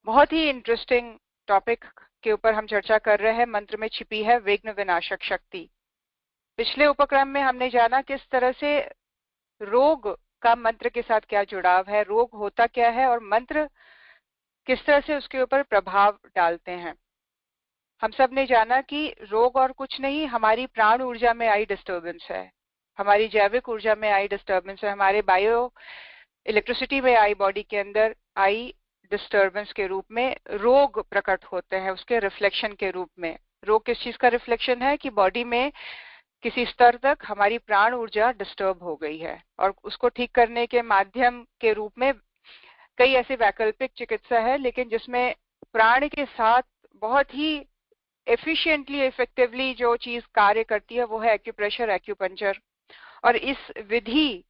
बहुत ही interesting topic के ऊपर हम चर्चा कर रहे हैं। मंत्र में छिपी है विघ्न विनाशक शक्ति। पिछले उपक्रम में हमने जाना किस तरह से रोग का मंत्र के साथ क्या जुड़ाव है, रोग होता क्या है और मंत्र किस तरह से उसके ऊपर प्रभाव डालते हैं। हम सब ने जाना कि रोग और कुछ नहीं, हमारी प्राण ऊर्जा में आई डिस्टर्बेंस है, हमारी जैविक ऊर्जा में आई डिस्टर्बेंस है, हमारे बायो इलेक्ट्रिसिटी में आई, बॉडी के अंदर आई डिस्टर्बेंस के रूप में रोग प्रकट होते हैं, उसके रिफ्लेक्शन के रूप में। रोग किस चीज का रिफ्लेक्शन है कि बॉडी में किसी स्तर तक हमारी प्राण ऊर्जा डिस्टर्ब हो गई है और उसको ठीक करने के माध्यम के रूप में कई ऐसे वैकल्पिक चिकित्सा है, लेकिन जिसमें प्राण के साथ बहुत ही एफिशिएंटली इफेक्टिवली जो चीज कार्य करती है वो है एक्यूप्रेशर, एक्यूपंक्चर। और इस विधि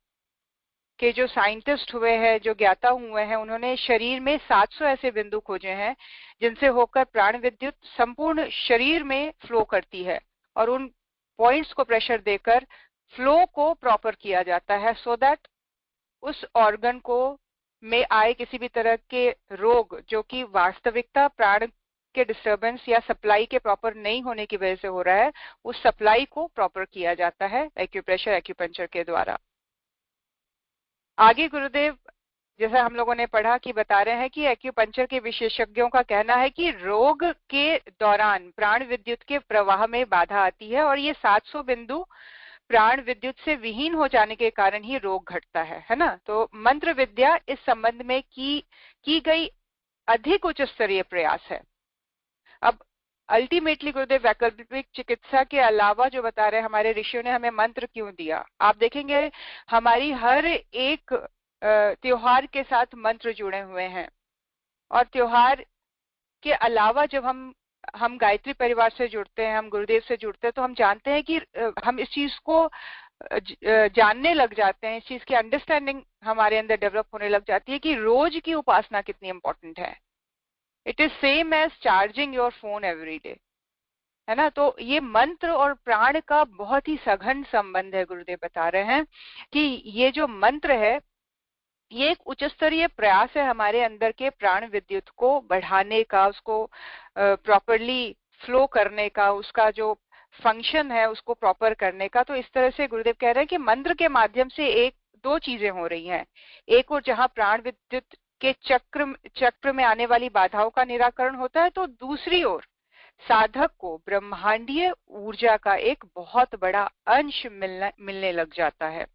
के जो साइंटिस्ट हुए हैं, जो ज्ञाता हुए हैं, उन्होंने शरीर में 700 ऐसे बिंदु खोजे हैं जिनसे होकर प्राण विद्युत संपूर्ण शरीर में फ्लो करती है और उन पॉइंट्स को प्रेशर देकर फ्लो को प्रॉपर किया जाता है, सो दैट उस ऑर्गन को में आए किसी भी तरह के रोग जो कि वास्तविकता प्राण के डिस्टर्बेंस या सप्लाई के प्रॉपर नहीं होने की वजह से हो रहा है, उस सप्लाई को प्रॉपर किया जाता है एक्यूप्रेशर, एक्यूपंक्चर के द्वारा। आगे गुरुदेव जैसा हम लोगों ने पढ़ा कि बता रहे हैं कि एक्यूपंक्चर के विशेषज्ञों का कहना है कि रोग के दौरान प्राण विद्युत के प्रवाह में बाधा आती है और ये 700 बिंदु प्राण विद्युत से विहीन हो जाने के कारण ही रोग घटता है ना। तो मंत्र विद्या इस संबंध में की गई अधिक उच्च स्तरीय प्रयास है। अब अल्टीमेटली गुरुदेव वैकल्पिक चिकित्सा के अलावा जो बता रहे हैं हमारे ऋषियों ने हमें मंत्र क्यों दिया, आप देखेंगे हमारी हर एक त्योहार के साथ मंत्र जुड़े हुए हैं। और त्योहार के अलावा जब हम गायत्री परिवार से जुड़ते हैं, हम गुरुदेव से जुड़ते हैं, तो हम जानते हैं कि हम इस चीज को जानने लग जाते हैं, इस चीज की अंडरस्टैंडिंग हमारे अंदर डेवलप होने लग जाती है कि रोज की उपासना कितनी इंपॉर्टेंट है। It is same as charging your phone every day, है ना। तो ये मंत्र और प्राण का बहुत ही सघन संबंध है। गुरुदेव बता रहे हैं कि ये जो मंत्र है ये एक उच्च स्तरीय प्रयास है हमारे अंदर के प्राण विद्युत को बढ़ाने का, उसको प्रॉपरली फ्लो करने का, उसका जो फंक्शन है उसको प्रॉपर करने का। तो इस तरह से गुरुदेव कह रहे हैं कि मंत्र के माध्यम से एक दो चीजें हो रही हैं। एक और जहां प्राण विद्युत के चक्र में आने वाली बाधाओं का निराकरण होता है, तो दूसरी ओर साधक को ब्रह्मांडीय ऊर्जा का एक बहुत बड़ा अंश मिलने लग जाता है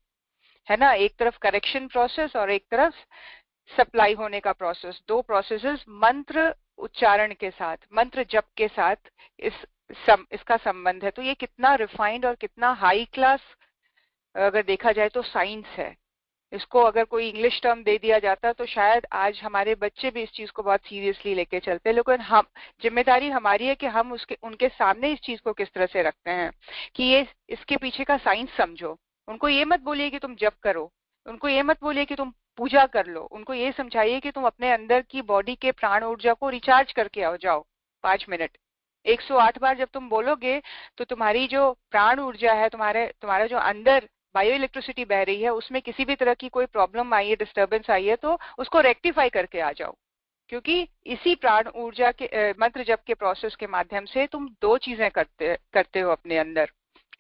ना। एक तरफ करेक्शन प्रोसेस और एक तरफ सप्लाई होने का प्रोसेस, दो प्रोसेसेस मंत्र उच्चारण के साथ, मंत्र जप के साथ इसका संबंध है। तो ये कितना रिफाइंड और कितना हाई क्लास अगर देखा जाए तो साइंस है। इसको अगर कोई इंग्लिश टर्म दे दिया जाता तो शायद आज हमारे बच्चे भी इस चीज को बहुत सीरियसली लेके चलते, लेकिन हम जिम्मेदारी हमारी है कि हम उनके सामने इस चीज को किस तरह से रखते हैं कि ये इसके पीछे का साइंस समझो। उनको ये मत बोलिए कि तुम जप करो, उनको ये मत बोलिए कि तुम पूजा कर लो, उनको ये समझाइए कि तुम अपने अंदर की बॉडी के प्राण ऊर्जा को रिचार्ज करके आओ जाओ 5 मिनट। 108 बार जब तुम बोलोगे तो तुम्हारी जो प्राण ऊर्जा है, तुम्हारा जो अंदर बायो इलेक्ट्रिसिटी बह रही है, उसमें किसी भी तरह की कोई प्रॉब्लम आई है, डिस्टर्बेंस आई है, तो उसको रेक्टिफाई करके आ जाओ। क्योंकि इसी प्राण ऊर्जा के मंत्र जप के प्रोसेस के माध्यम से तुम दो चीजें करते हो अपने अंदर।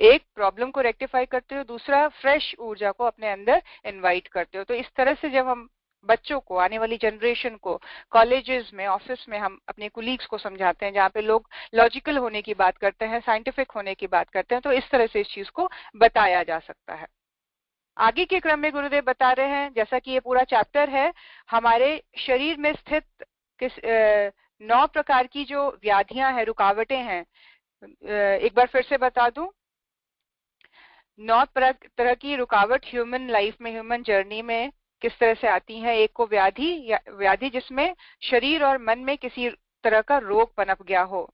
एक प्रॉब्लम को रेक्टिफाई करते हो, दूसरा फ्रेश ऊर्जा को अपने अंदर इनवाइट करते हो। तो इस तरह से जब हम बच्चों को, आने वाली जनरेशन को कॉलेजेस में, ऑफिस में हम अपने कुलीग्स को समझाते हैं, जहाँ पे लोग लॉजिकल होने की बात करते हैं, साइंटिफिक होने की बात करते हैं, तो इस तरह से इस चीज को बताया जा सकता है। आगे के क्रम में गुरुदेव बता रहे हैं, जैसा कि ये पूरा चैप्टर है, हमारे शरीर में स्थित 9 प्रकार की जो व्याधियां हैं, रुकावटें हैं। एक बार फिर से बता दूं, 9 तरह की रुकावट ह्यूमन लाइफ में, ह्यूमन जर्नी में किस तरह से आती हैं। एक को व्याधि जिसमें शरीर और मन में किसी तरह का रोग पनप गया हो।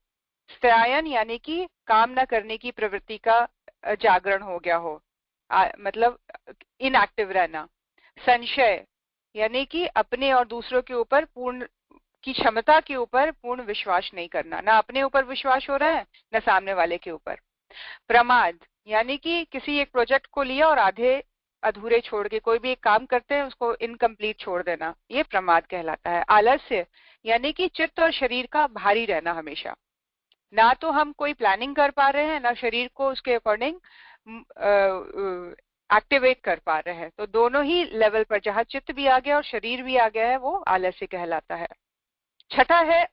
स्त्रायन यानी कि काम न करने की प्रवृत्ति का जागरण हो गया हो, मतलब इनएक्टिव रहना। संशय यानी कि अपने और दूसरों के ऊपर की क्षमता के ऊपर पूर्ण विश्वास नहीं करना, ना अपने ऊपर विश्वास हो रहा है न सामने वाले के ऊपर। प्रमाद यानी कि किसी एक प्रोजेक्ट को लिया और आधे अधूरे छोड़ के, कोई भी एक काम करते हैं उसको इनकम्प्लीट छोड़ देना, ये प्रमाद कहलाता है। आलस्य यानी कि चित्त और शरीर का भारी रहना हमेशा, ना तो हम कोई प्लानिंग कर पा रहे हैं, ना शरीर को उसके अकॉर्डिंग एक्टिवेट कर पा रहे हैं। तो दोनों ही लेवल पर जहां चित्त भी आ गया और शरीर भी आ गया है, वो आलस्य कहलाता है। छठा है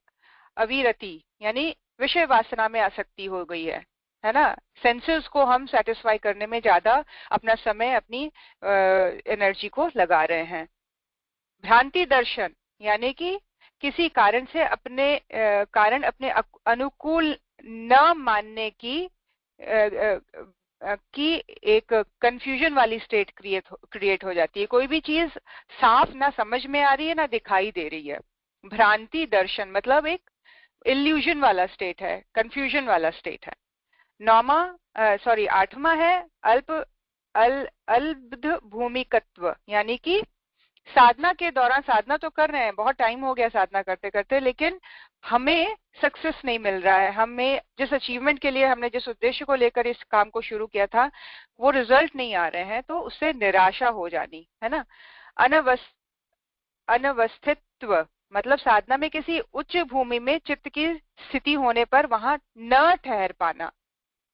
अविरति, यानी विषय वासना में आसक्ति हो गई है ना। सेंसेस को हम सेटिस्फाई करने में ज्यादा अपना समय, अपनी एनर्जी को लगा रहे हैं। भ्रांति दर्शन यानी कि किसी कारण से कारण अपने अनुकूल न मानने की एक कंफ्यूजन वाली स्टेट क्रिएट हो जाती है। कोई भी चीज साफ ना समझ में आ रही है, ना दिखाई दे रही है। भ्रांति दर्शन मतलब एक इल्यूजन वाला स्टेट है, कंफ्यूजन वाला स्टेट है। आठवां है अल्ब्ध भूमिकत्व, यानी कि साधना के दौरान, साधना तो कर रहे हैं, बहुत टाइम हो गया साधना करते करते, लेकिन हमें सक्सेस नहीं मिल रहा है। हमें जिस अचीवमेंट के लिए, हमने जिस उद्देश्य को लेकर इस काम को शुरू किया था, वो रिजल्ट नहीं आ रहे हैं, तो उससे निराशा हो जानी है ना। अनवस्थित्व मतलब साधना में किसी उच्च भूमि में चित्त की स्थिति होने पर वहां न ठहर पाना,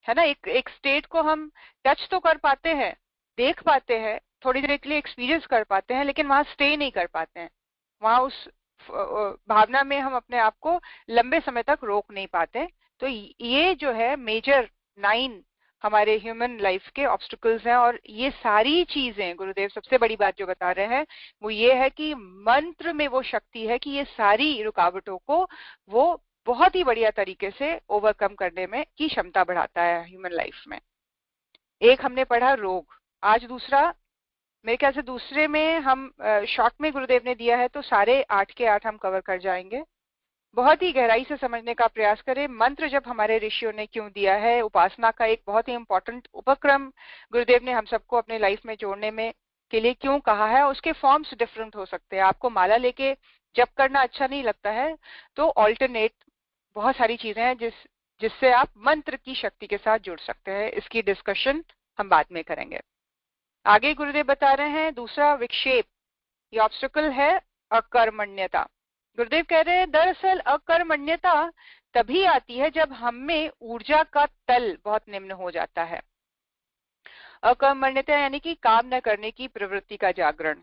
है ना। एक स्टेट को हम टच तो कर पाते हैं, देख पाते हैं, थोड़ी देर के लिए एक्सपीरियंस कर पाते हैं, लेकिन वहां स्टे नहीं कर पाते हैं। वहां उस भावना में हम अपने आप को लंबे समय तक रोक नहीं पाते। तो ये जो है मेजर 9 हमारे ह्यूमन लाइफ के ऑब्स्टिकल्स हैं। और ये सारी चीजें, गुरुदेव सबसे बड़ी बात जो बता रहे हैं वो ये है कि मंत्र में वो शक्ति है कि ये सारी रुकावटों को वो बहुत ही बढ़िया तरीके से ओवरकम करने में की क्षमता बढ़ाता है ह्यूमन लाइफ में। एक हमने पढ़ा रोग, आज दूसरा, मेरे ख्याल से दूसरे में हम शॉर्ट में गुरुदेव ने दिया है, तो सारे 8 के 8 हम कवर कर जाएंगे। बहुत ही गहराई से समझने का प्रयास करें। मंत्र जब हमारे ऋषियों ने क्यों दिया है, उपासना का एक बहुत ही इंपॉर्टेंट उपक्रम गुरुदेव ने हम सबको अपने लाइफ में जोड़ने में के लिए क्यों कहा है। उसके फॉर्म्स डिफरेंट हो सकते हैं। आपको माला लेके जप करना अच्छा नहीं लगता है, तो ऑल्टरनेट बहुत सारी चीजें हैं जिससे आप मंत्र की शक्ति के साथ जुड़ सकते हैं। इसकी डिस्कशन हम बाद में करेंगे। आगे गुरुदेव बता रहे हैं दूसरा विक्षेप, ये ऑब्स्टिकल है अकर्मण्यता। गुरुदेव कह रहे हैं दरअसल अकर्मण्यता तभी आती है जब हम में ऊर्जा का तल बहुत निम्न हो जाता है। अकर्मण्यता यानी कि काम न करने की प्रवृत्ति का जागरण।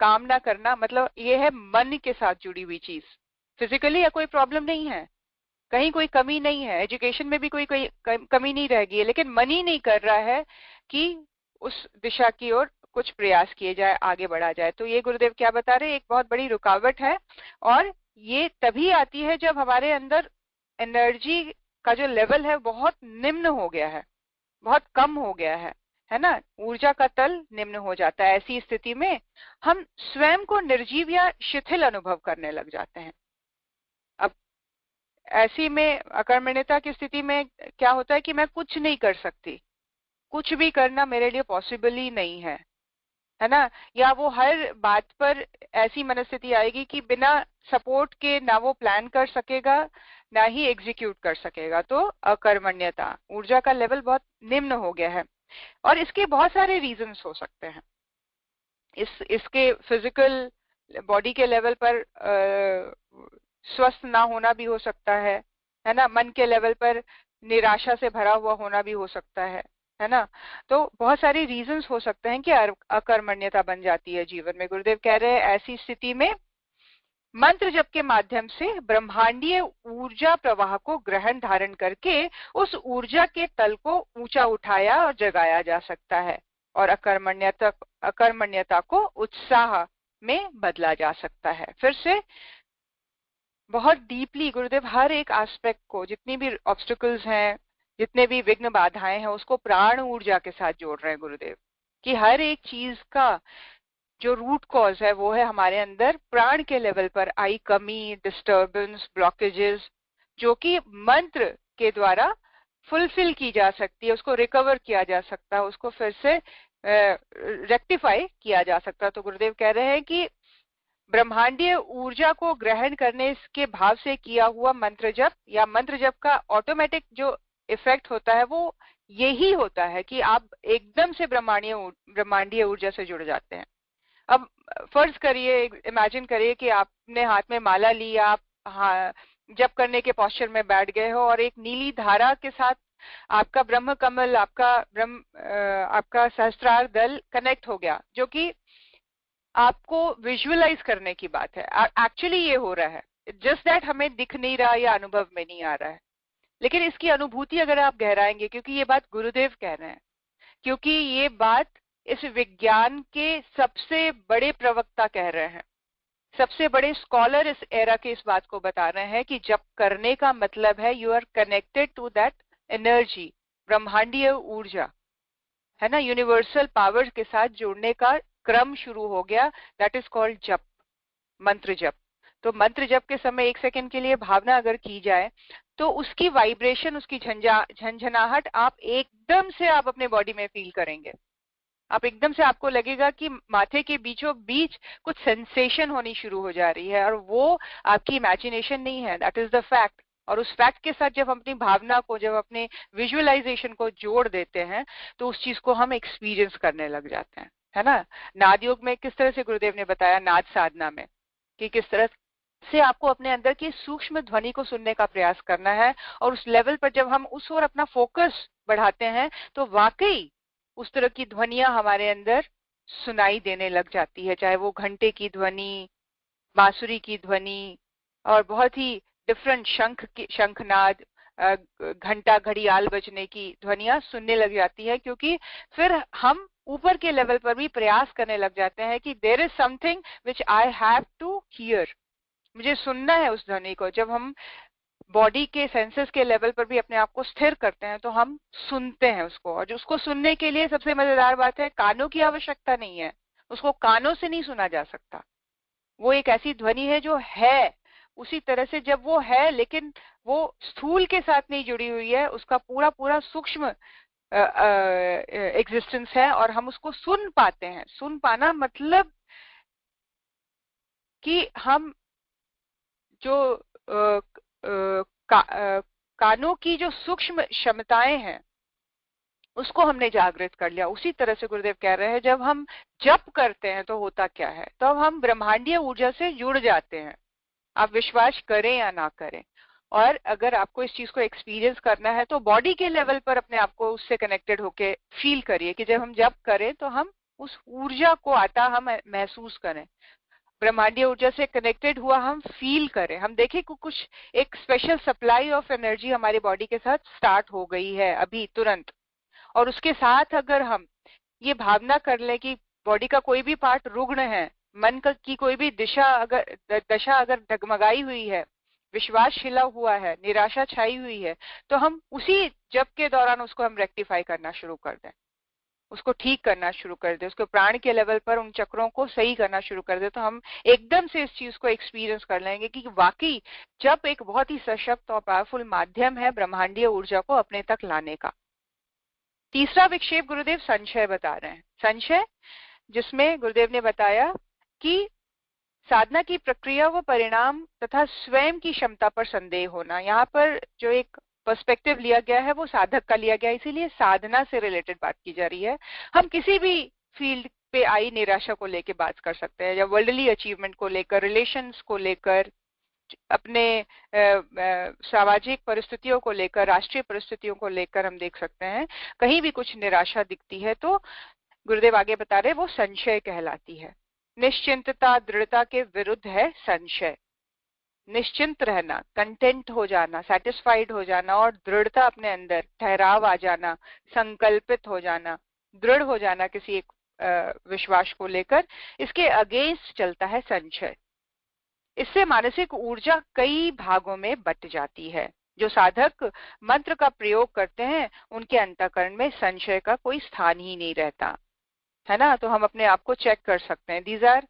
काम ना करना मतलब ये है मन के साथ जुड़ी हुई चीज। फिजिकली या कोई प्रॉब्लम नहीं है, कहीं कोई कमी नहीं है, एजुकेशन में भी कोई कमी नहीं रह गई है, लेकिन मन ही नहीं कर रहा है कि उस दिशा की ओर कुछ प्रयास किए जाए, आगे बढ़ा जाए। तो ये गुरुदेव क्या बता रहे हैं, एक बहुत बड़ी रुकावट है। और ये तभी आती है जब हमारे अंदर एनर्जी का जो लेवल है बहुत निम्न हो गया है, बहुत कम हो गया है ना। ऊर्जा का तल निम्न हो जाता है। ऐसी स्थिति में हम स्वयं को निर्जीव या शिथिल अनुभव करने लग जाते हैं। अब ऐसी में अकर्मण्यता की स्थिति में क्या होता है कि मैं कुछ नहीं कर सकती, कुछ भी करना मेरे लिए पॉसिबल ही नहीं है ना। या वो हर बात पर ऐसी मनस्थिति आएगी कि बिना सपोर्ट के ना वो प्लान कर सकेगा, ना ही एग्जीक्यूट कर सकेगा। तो अकर्मण्यता, ऊर्जा का लेवल बहुत निम्न हो गया है। और इसके बहुत सारे रीजंस हो सकते हैं। इसके फिजिकल बॉडी के लेवल पर स्वस्थ ना होना भी हो सकता है ना। मन के लेवल पर निराशा से भरा हुआ होना भी हो सकता है ना। तो बहुत सारे रीजंस हो सकते हैं कि अकर्मण्यता बन जाती है जीवन में। गुरुदेव कह रहे हैं ऐसी स्थिति में मंत्र जप के माध्यम से ब्रह्मांडीय ऊर्जा प्रवाह को ग्रहण धारण करके उस ऊर्जा के तल को ऊंचा उठाया और जगाया जा सकता है, और अकर्मण्यता को उत्साह में बदला जा सकता है। फिर से बहुत डीपली गुरुदेव हर एक एस्पेक्ट को, जितनी भी ऑब्स्टिकल्स हैं, जितने भी विघ्न बाधाएं हैं, उसको प्राण ऊर्जा के साथ जोड़ रहे हैं गुरुदेव, कि हर एक चीज का जो रूट कॉज है वो है हमारे अंदर प्राण के लेवल पर आई कमी, डिस्टर्बेंस, ब्लॉकेजेस, जो कि मंत्र के द्वारा फुलफिल की जा सकती है, उसको रिकवर किया जा सकता है, उसको फिर से रेक्टिफाई किया जा सकता है। तो गुरुदेव कह रहे हैं कि ब्रह्मांडीय ऊर्जा को ग्रहण करने के भाव से किया हुआ मंत्र जप, या मंत्र जप का ऑटोमेटिक जो इफेक्ट होता है वो यही होता है कि आप एकदम से ब्रह्मांडीय ऊर्जा से जुड़ जाते हैं। अब फर्ज करिए, इमेजिन करिए कि आपने हाथ में माला ली, आप जप करने के पोस्चर में बैठ गए हो और एक नीली धारा के साथ आपका ब्रह्म कमल, आपका सहस्त्रार दल कनेक्ट हो गया, जो कि आपको विजुअलाइज करने की बात है। एक्चुअली ये हो रहा है, जस्ट दैट हमें दिख नहीं रहा या अनुभव में नहीं आ रहा है। लेकिन इसकी अनुभूति अगर आप गहराएंगे, क्योंकि ये बात गुरुदेव कह रहे हैं, क्योंकि ये बात इस विज्ञान के सबसे बड़े प्रवक्ता कह रहे हैं, सबसे बड़े स्कॉलर इस एरा के इस बात को बता रहे हैं कि जब करने का मतलब है you are connected to that energy, ब्रह्मांडीय ऊर्जा, है ना, यूनिवर्सल पावर के साथ जुड़ने का क्रम शुरू हो गया। दैट इज कॉल्ड जप, मंत्र जप। तो मंत्र जप के समय 1 सेकंड के लिए भावना अगर की जाए तो उसकी वाइब्रेशन, उसकी झंझनाहट आप एकदम से आप अपने बॉडी में फील करेंगे। आप एकदम से, आपको लगेगा कि माथे के बीचों बीच कुछ सेंसेशन होनी शुरू हो जा रही है, और वो आपकी इमेजिनेशन नहीं है, दैट इज द फैक्ट। और उस फैक्ट के साथ जब हम अपनी भावना को, जब अपने विजुअलाइजेशन को जोड़ देते हैं, तो उस चीज को हम एक्सपीरियंस करने लग जाते हैं, है ना। नाद योग में किस तरह से गुरुदेव ने बताया, नाद साधना में, कि किस तरह से आपको अपने अंदर की सूक्ष्म ध्वनि को सुनने का प्रयास करना है, और उस लेवल पर जब हम उस ओर अपना फोकस बढ़ाते हैं तो वाकई उस तरह की ध्वनियां हमारे अंदर सुनाई देने लग जाती है, चाहे वो घंटे की ध्वनि, बांसुरी की ध्वनि, और बहुत ही डिफरेंट शंखनाद, घंटा घड़ियाल बजने की ध्वनियां सुनने लग जाती है। क्योंकि फिर हम ऊपर के लेवल पर भी प्रयास करने लग जाते हैं कि there is something which I have to hear, मुझे सुनना है उस ध्वनि को। जब हम बॉडी के सेंसेस के लेवल पर भी अपने आप को स्थिर करते हैं तो हम सुनते हैं उसको, और उसको सुनने के लिए सबसे मजेदार बात है, कानों की आवश्यकता नहीं है, उसको कानों से नहीं सुना जा सकता। वो एक ऐसी ध्वनि है जो है, उसी तरह से जब वो है लेकिन वो स्थूल के साथ नहीं जुड़ी हुई है, उसका पूरा पूरा सूक्ष्म एग्जिस्टेंस है, और हम उसको सुन पाते हैं। सुन पाना मतलब कि हम जो कानों की जो सूक्ष्म क्षमताएं हैं उसको हमने जागृत कर लिया। उसी तरह से गुरुदेव कह रहे हैं, जब हम जप करते हैं तो होता क्या है, तब तो हम ब्रह्मांडीय ऊर्जा से जुड़ जाते हैं, आप विश्वास करें या ना करें। और अगर आपको इस चीज को एक्सपीरियंस करना है तो बॉडी के लेवल पर अपने आप को उससे कनेक्टेड होके फील करिए कि जब हम जप करें तो हम उस ऊर्जा को आता हम महसूस करें, ब्रह्मांडीय ऊर्जा से कनेक्टेड हुआ हम फील करें, हम देखें कि कुछ एक स्पेशल सप्लाई ऑफ एनर्जी हमारी बॉडी के साथ स्टार्ट हो गई है अभी तुरंत। और उसके साथ अगर हम ये भावना कर लें कि बॉडी का कोई भी पार्ट रुग्ण है, मन की कोई भी दशा अगर डगमगाई हुई है, विश्वास हिला हुआ है, निराशा छाई हुई है, तो हम उसी जप के दौरान उसको हम रेक्टिफाई करना शुरू कर दें, उसको ठीक करना शुरू कर दे, उसको प्राण के लेवल पर उन चक्रों को सही करना शुरू कर दे, तो हम एकदम से इस चीज को एक्सपीरियंस कर लेंगे कि वाकई जप एक बहुत ही सशक्त और पावरफुल माध्यम है ब्रह्मांडीय ऊर्जा को अपने तक लाने का। तीसरा विक्षेप गुरुदेव संशय बता रहे हैं। संशय, जिसमें गुरुदेव ने बताया कि साधना की प्रक्रिया व परिणाम तथा स्वयं की क्षमता पर संदेह होना। यहाँ पर जो एक पर्सपेक्टिव लिया गया है वो साधक का लिया गया है, इसीलिए साधना से रिलेटेड बात की जा रही है। हम किसी भी फील्ड पे आई निराशा को लेकर बात कर सकते हैं, या वर्ल्डली अचीवमेंट को लेकर, रिलेशंस को लेकर, अपने सामाजिक परिस्थितियों को लेकर, राष्ट्रीय परिस्थितियों को लेकर हम देख सकते हैं कहीं भी कुछ निराशा दिखती है तो गुरुदेव आगे बता रहे वो संशय कहलाती है। निश्चिंतता, दृढ़ता के विरुद्ध है संशय। निश्चिंत रहना, कंटेंट हो जाना, सेटिस्फाइड हो जाना, और दृढ़ता अपने अंदर, ठहराव आ जाना, संकल्पित हो जाना, दृढ़ हो जाना किसी एक विश्वास को लेकर, इसके अगेंस्ट चलता है संशय। इससे मानसिक ऊर्जा कई भागों में बट जाती है। जो साधक मंत्र का प्रयोग करते हैं उनके अंतःकरण में संशय का कोई स्थान ही नहीं रहता, है ना। तो हम अपने आप को चेक कर सकते हैं, दीज आर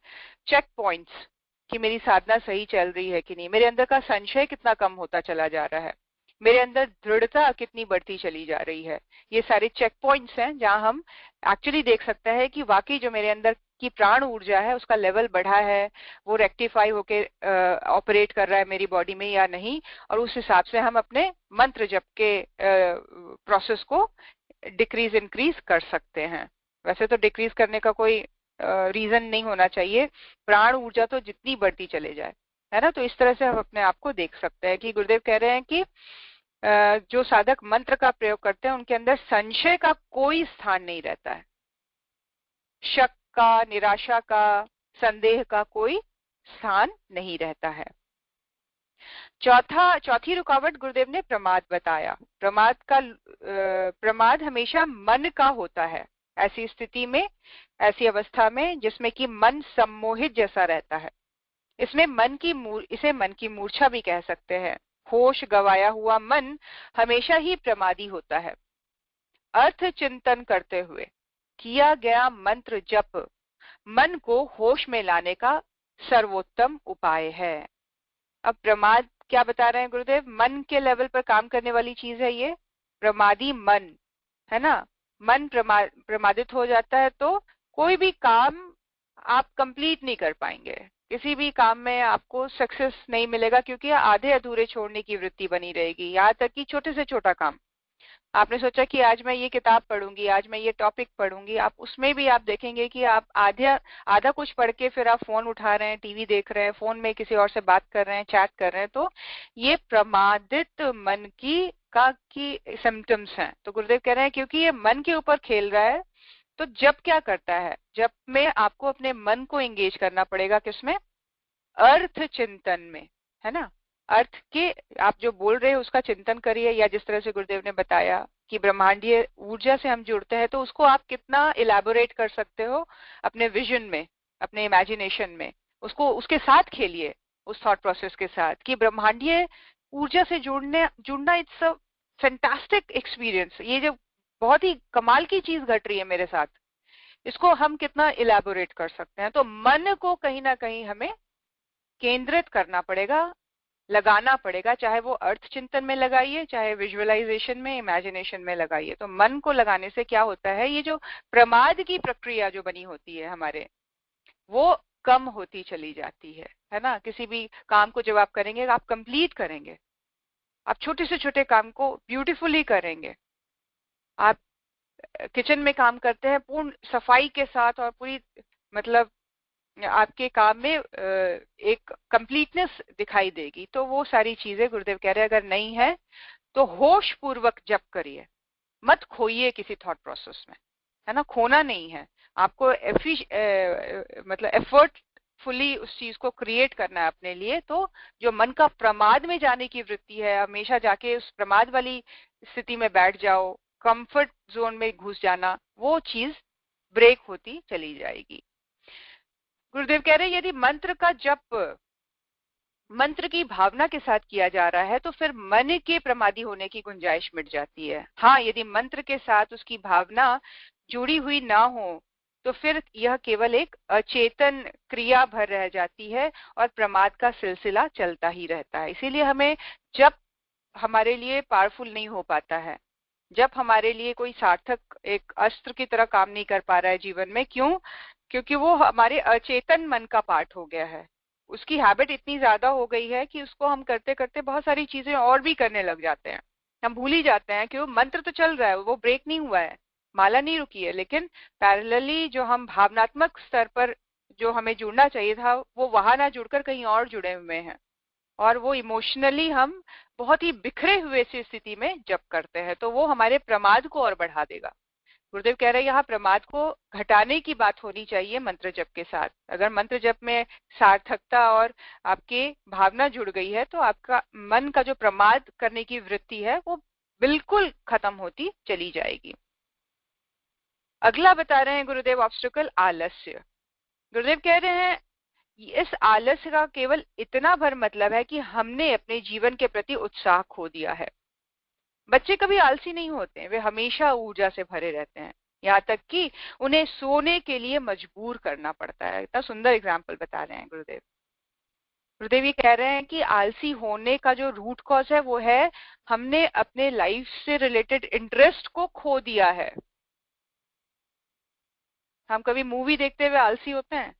चेक पॉइंट्स, कि मेरी साधना सही चल रही है कि नहीं, मेरे अंदर का संशय कितना कम होता चला जा रहा है, मेरे अंदर दृढ़ता कितनी बढ़ती चली जा रही है। ये सारे चेक पॉइंट्स हैं जहां हम एक्चुअली देख सकते हैं कि वाकई जो मेरे अंदर की प्राण ऊर्जा है उसका लेवल बढ़ा है, वो रेक्टिफाई होके ऑपरेट कर रहा है मेरी बॉडी में या नहीं, और उस हिसाब से हम अपने मंत्र जप के प्रोसेस को डिक्रीज इंक्रीज कर सकते हैं। वैसे तो डिक्रीज करने का कोई रीजन नहीं होना चाहिए, प्राण ऊर्जा तो जितनी बढ़ती चले जाए, है ना। तो इस तरह से हम अपने आप को देख सकते हैं कि गुरुदेव कह रहे हैं कि जो साधक मंत्र का प्रयोग करते हैं उनके अंदर संशय का कोई स्थान नहीं रहता है, शक का, निराशा का, संदेह का कोई स्थान नहीं रहता है। चौथी रुकावट गुरुदेव ने प्रमाद बताया। प्रमाद हमेशा मन का होता है, ऐसी स्थिति में, ऐसी अवस्था में जिसमें कि मन सम्मोहित जैसा रहता है। इसे मन की मूर्छा भी कह सकते हैं। होश गवाया हुआ मन हमेशा ही प्रमादी होता है। अर्थ चिंतन करते हुए किया गया मंत्र जप मन को होश में लाने का सर्वोत्तम उपाय है। अब प्रमाद क्या बता रहे हैं गुरुदेव? मन के लेवल पर काम करने वाली चीज है ये, प्रमादी मन, है ना। मन प्रमादित हो जाता है तो कोई भी काम आप कंप्लीट नहीं कर पाएंगे, किसी भी काम में आपको सक्सेस नहीं मिलेगा, क्योंकि आधे अधूरे छोड़ने की वृत्ति बनी रहेगी। यहाँ तक कि छोटे से छोटा काम आपने सोचा कि आज मैं ये किताब पढ़ूंगी, आज मैं ये टॉपिक पढ़ूंगी, आप उसमें भी आप देखेंगे कि आप आधा कुछ पढ़ के फिर आप फोन उठा रहे हैं, टीवी देख रहे हैं, फोन में किसी और से बात कर रहे हैं, चैट कर रहे हैं। तो ये प्रमादित मन की सिम्टम्स हैं। तो गुरुदेव कह रहे हैं क्योंकि ये मन के ऊपर खेल रहा है, तो जप क्या करता है? जप में आपको अपने मन को एंगेज करना पड़ेगा, किसमें? अर्थ चिंतन में, है ना। अर्थ के आप जो बोल रहे हैं उसका चिंतन करिए, या जिस तरह से गुरुदेव ने बताया कि ब्रह्मांडीय ऊर्जा से हम जुड़ते हैं, तो उसको आप कितना इलेबोरेट कर सकते हो अपने विजन में, अपने इमेजिनेशन में, उसको उसके साथ खेलिए, उस थॉट प्रोसेस के साथ कि ब्रह्मांडीय ऊर्जा से जुड़ना इट्स अ फैंटास्टिक एक्सपीरियंस। ये जो बहुत ही कमाल की चीज घट रही है मेरे साथ, इसको हम कितना इलेबोरेट कर सकते हैं। तो मन को कहीं ना कहीं हमें केंद्रित करना पड़ेगा, लगाना पड़ेगा, चाहे वो अर्थ चिंतन में लगाइए, चाहे विजुअलाइजेशन में, इमेजिनेशन में लगाइए। तो मन को लगाने से क्या होता है, ये जो प्रमाद की प्रक्रिया जो बनी होती है हमारे, वो कम होती चली जाती है ना। किसी भी काम को जब आप करेंगे, आप कंप्लीट करेंगे, आप छोटे से छोटे काम को ब्यूटीफुली करेंगे। आप किचन में काम करते हैं पूर्ण सफाई के साथ और पूरी मतलब आपके काम में एक कंप्लीटनेस दिखाई देगी। तो वो सारी चीजें गुरुदेव कह रहे हैं अगर नहीं है तो होश पूर्वक जप करिए, मत खोइए किसी थॉट प्रोसेस में, है ना। खोना नहीं है आपको, मतलब एफर्टफुली उस चीज को क्रिएट करना है अपने लिए। तो जो मन का प्रमाद में जाने की वृत्ति है, हमेशा जाके उस प्रमाद वाली स्थिति में बैठ जाओ, कंफर्ट जोन में घुस जाना, वो चीज ब्रेक होती चली जाएगी। गुरुदेव कह रहे हैं यदि मंत्र का जप मंत्र की भावना के साथ किया जा रहा है तो फिर मन के प्रमादी होने की गुंजाइश मिट जाती है। हाँ, यदि मंत्र के साथ उसकी भावना जुड़ी हुई ना हो तो फिर यह केवल एक अचेतन क्रिया भर रह जाती है और प्रमाद का सिलसिला चलता ही रहता है। इसीलिए हमें जप हमारे लिए पावरफुल नहीं हो पाता है, जब हमारे लिए कोई सार्थक एक अस्त्र की तरह काम नहीं कर पा रहा है जीवन में। क्यों? क्योंकि वो हमारे अचेतन मन का पार्ट हो गया है, उसकी हैबिट इतनी ज्यादा हो गई है कि उसको हम करते करते बहुत सारी चीजें और भी करने लग जाते हैं, हम भूल ही जाते हैं कि वो मंत्र तो चल रहा है, वो ब्रेक नहीं हुआ है, माला नहीं रुकी है, लेकिन पैरेलली जो हम भावनात्मक स्तर पर जो हमें जुड़ना चाहिए था वो वहां ना जुड़कर कहीं और जुड़े हुए हैं, और वो इमोशनली हम बहुत ही बिखरे हुए सी स्थिति में जप करते हैं, तो वो हमारे प्रमाद को और बढ़ा देगा। गुरुदेव कह रहे हैं यहाँ प्रमाद को घटाने की बात होनी चाहिए मंत्र जप के साथ। अगर मंत्र जप में सार्थकता और आपकी भावना जुड़ गई है तो आपका मन का जो प्रमाद करने की वृत्ति है वो बिल्कुल खत्म होती चली जाएगी। अगला बता रहे हैं गुरुदेव ऑब्स्टिकल आलस्य। गुरुदेव कह रहे हैं इस आलस्य का केवल इतना भर मतलब है कि हमने अपने जीवन के प्रति उत्साह खो दिया है। बच्चे कभी आलसी नहीं होते हैं, वे हमेशा ऊर्जा से भरे रहते हैं, यहाँ तक कि उन्हें सोने के लिए मजबूर करना पड़ता है। इतना सुंदर एग्जाम्पल बता रहे हैं गुरुदेव। गुरुदेव ये कह रहे हैं कि आलसी होने का जो रूट कॉज है वो है हमने अपने लाइफ से रिलेटेड इंटरेस्ट को खो दिया है। हम कभी मूवी देखते हुए आलसी होते हैं?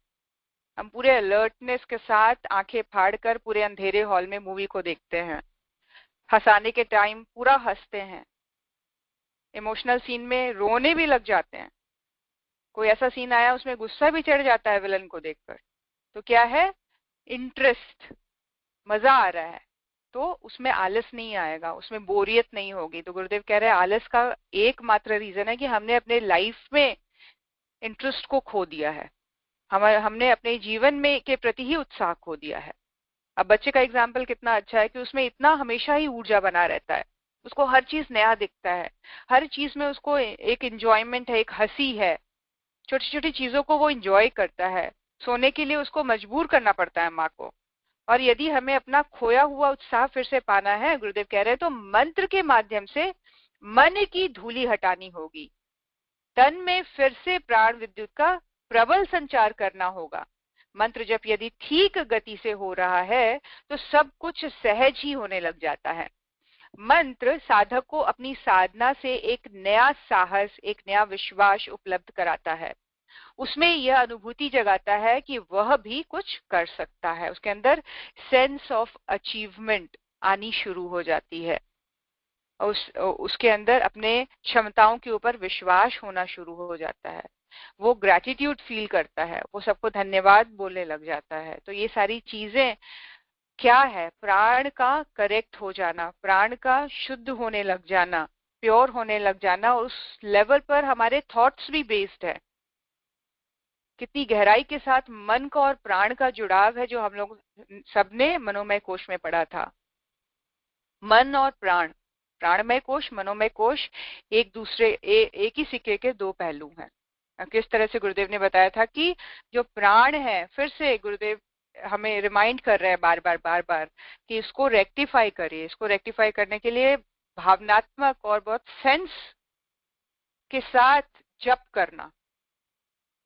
हम पूरे अलर्टनेस के साथ आंखें फाड़कर पूरे अंधेरे हॉल में मूवी को देखते हैं, हंसाने के टाइम पूरा हंसते हैं, इमोशनल सीन में रोने भी लग जाते हैं। कोई ऐसा सीन आया उसमें गुस्सा भी चढ़ जाता है विलन को देखकर, तो क्या है, इंटरेस्ट, मजा आ रहा है, तो उसमें आलस नहीं आएगा, उसमें बोरियत नहीं होगी। तो गुरुदेव कह रहे हैं आलस का एकमात्र रीजन है कि हमने अपने लाइफ में इंटरेस्ट को खो दिया है, हमने अपने जीवन में के प्रति ही उत्साह खो दिया है। अब बच्चे का एग्जाम्पल कितना अच्छा है कि उसमें इतना हमेशा ही ऊर्जा बना रहता है, उसको हर चीज नया दिखता है, हर चीज में उसको एक इंजॉयमेंट है, एक हंसी है, छोटी छोटी चीजों को वो इंजॉय करता है। सोने के लिए उसको मजबूर करना पड़ता है माँ को। और यदि हमें अपना खोया हुआ उत्साह फिर से पाना है, गुरुदेव कह रहे हैं, तो मंत्र के माध्यम से मन की धूली हटानी होगी, तन में फिर से प्राण विद्युत का प्रबल संचार करना होगा। मंत्र जप यदि ठीक गति से हो रहा है तो सब कुछ सहज ही होने लग जाता है। मंत्र साधक को अपनी साधना से एक नया साहस, एक नया विश्वास उपलब्ध कराता है, उसमें यह अनुभूति जगाता है कि वह भी कुछ कर सकता है, उसके अंदर सेंस ऑफ अचीवमेंट आनी शुरू हो जाती है, उसके अंदर अपने क्षमताओं के ऊपर विश्वास होना शुरू हो जाता है, वो ग्रैटिट्यूड फील करता है, वो सबको धन्यवाद बोलने लग जाता है। तो ये सारी चीजें क्या है, प्राण का करेक्ट हो जाना, प्राण का शुद्ध होने लग जाना, प्योर होने लग जाना, और उस लेवल पर हमारे थॉट्स भी बेस्ड है। कितनी गहराई के साथ मन का और प्राण का जुड़ाव है, जो हम लोग सबने मनोमय कोश में पढ़ा था। मन और प्राण, प्राणमय कोश, मनोमय कोश एक दूसरे एक ही सिक्के के दो पहलू हैं। किस तरह से गुरुदेव ने बताया था कि जो प्राण है, फिर से गुरुदेव हमें रिमाइंड कर रहे हैं बार बार बार बार कि इसको रेक्टिफाई करिए। इसको रेक्टिफाई करने के लिए भावनात्मक और बहुत सेंस के साथ जप करना,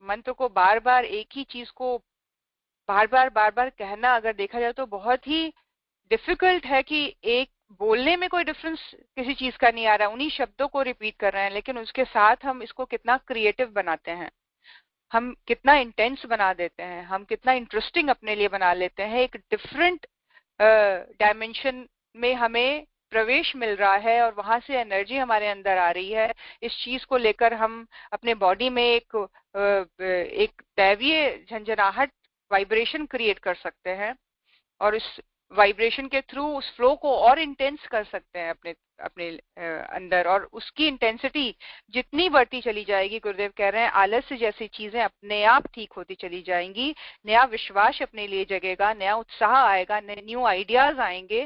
मंत्र को बार बार एक ही चीज को बार बार कहना, अगर देखा जाए तो बहुत ही डिफिकल्ट है कि एक बोलने में कोई डिफरेंस किसी चीज का नहीं आ रहा है, उन्हीं शब्दों को रिपीट कर रहे हैं, लेकिन उसके साथ हम इसको कितना क्रिएटिव बनाते हैं, हम कितना इंटेंस बना देते हैं, हम कितना इंटरेस्टिंग अपने लिए बना लेते हैं। एक डिफरेंट डायमेंशन में हमें प्रवेश मिल रहा है और वहां से एनर्जी हमारे अंदर आ रही है। इस चीज को लेकर हम अपने बॉडी में एक दैवीय झंझनाहट, वाइब्रेशन क्रिएट कर सकते हैं, और इस वाइब्रेशन के थ्रू उस फ्लो को और इंटेंस कर सकते हैं अपने अपने अंदर, और उसकी इंटेंसिटी जितनी बढ़ती चली जाएगी, गुरुदेव कह रहे हैं आलस्य जैसी चीजें अपने आप ठीक होती चली जाएंगी, नया विश्वास अपने लिए जगेगा, नया उत्साह आएगा, न्यू आइडियाज आएंगे,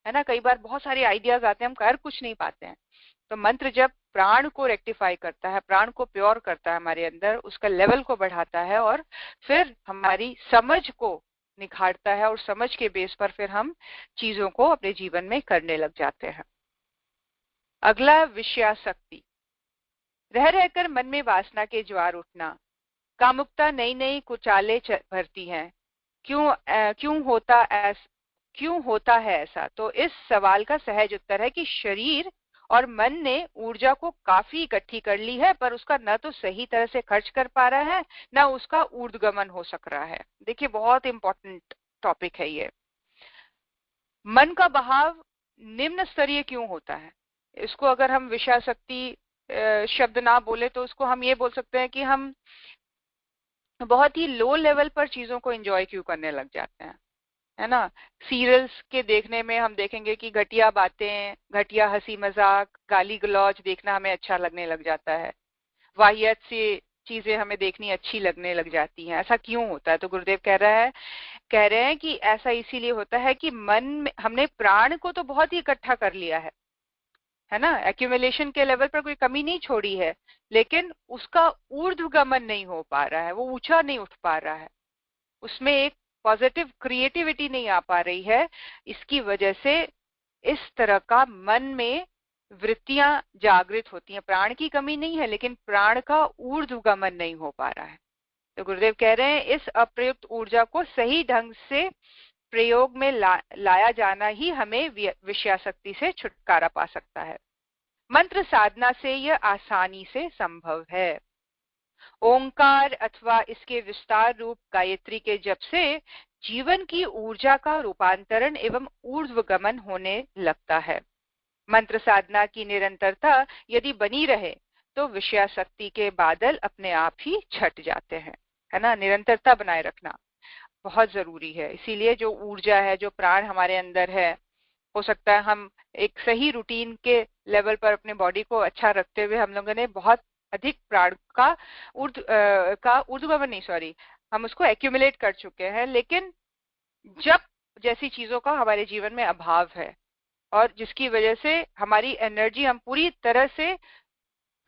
है ना। कई बार बहुत सारे आइडियाज आते हैं, हम कर कुछ नहीं पाते हैं। तो मंत्र जब प्राण को रेक्टिफाई करता है, प्राण को प्योर करता है हमारे अंदर, उसका लेवल को बढ़ाता है, और फिर हमारी समझ को निखारता है, और समझ के बेस पर फिर हम चीजों को अपने जीवन में करने लग जाते हैं। अगला, विषयासक्ति। रह रहकर मन में वासना के ज्वार उठना, कामुकता नई नई कुचाले भरती है। क्यों होता है ऐसा? तो इस सवाल का सहज उत्तर है कि शरीर और मन ने ऊर्जा को काफी इकट्ठी कर ली है, पर उसका न तो सही तरह से खर्च कर पा रहा है, न उसका ऊर्ध्वगमन हो सक रहा है। देखिए, बहुत इंपॉर्टेंट टॉपिक है ये। मन का बहाव निम्न स्तरीय क्यों होता है? इसको अगर हम विषयासक्ति शब्द ना बोले तो उसको हम ये बोल सकते हैं कि हम बहुत ही लो लेवल पर चीजों को एंजॉय क्यों करने लग जाते हैं, है ना। सीरियल्स के देखने में हम देखेंगे कि घटिया बातें, घटिया हंसी मजाक, गाली गलौज देखना हमें अच्छा लगने लग जाता है, वाहियत से चीजें हमें देखनी अच्छी लगने लग जाती हैं। ऐसा क्यों होता है? तो गुरुदेव कह रहे हैं कि ऐसा इसीलिए होता है कि मन में हमने प्राण को तो बहुत ही इकट्ठा कर लिया है ना, एक्यूमुलेशन के लेवल पर कोई कमी नहीं छोड़ी है, लेकिन उसका ऊर्ध्वगमन नहीं हो पा रहा है, वो ऊंचा नहीं उठ पा रहा है, उसमें एक पॉजिटिव क्रिएटिविटी नहीं आ पा रही है। इसकी वजह से इस तरह का मन में वृत्तियां जागृत होती हैं। प्राण की कमी नहीं है, लेकिन प्राण का ऊर्ध्वगमन नहीं हो पा रहा है। तो गुरुदेव कह रहे हैं इस अप्रयुक्त ऊर्जा को सही ढंग से प्रयोग में लाया जाना ही हमें विषयासक्ति से छुटकारा पा सकता है। मंत्र साधना से यह आसानी से संभव है। ओंकार अथवा इसके विस्तार रूप गायत्री के जप से जीवन की ऊर्जा का रूपांतरण एवं ऊर्ध्वगमन होने लगता है। मंत्र साधना की निरंतरता यदि बनी रहे तो विषयासक्ति के बादल अपने आप ही छट जाते हैं, है ना। निरंतरता बनाए रखना बहुत जरूरी है। इसीलिए जो ऊर्जा है, जो प्राण हमारे अंदर है, हो सकता है हम एक सही रूटीन के लेवल पर अपने बॉडी को अच्छा रखते हुए हम लोगों ने बहुत अधिक प्राण का ऊर्ध्वगमन नहीं, सॉरी, हम उसको एक्यूमुलेट कर चुके हैं। लेकिन जब जैसी चीजों का हमारे जीवन में अभाव है और जिसकी वजह से हमारी एनर्जी, हम पूरी तरह से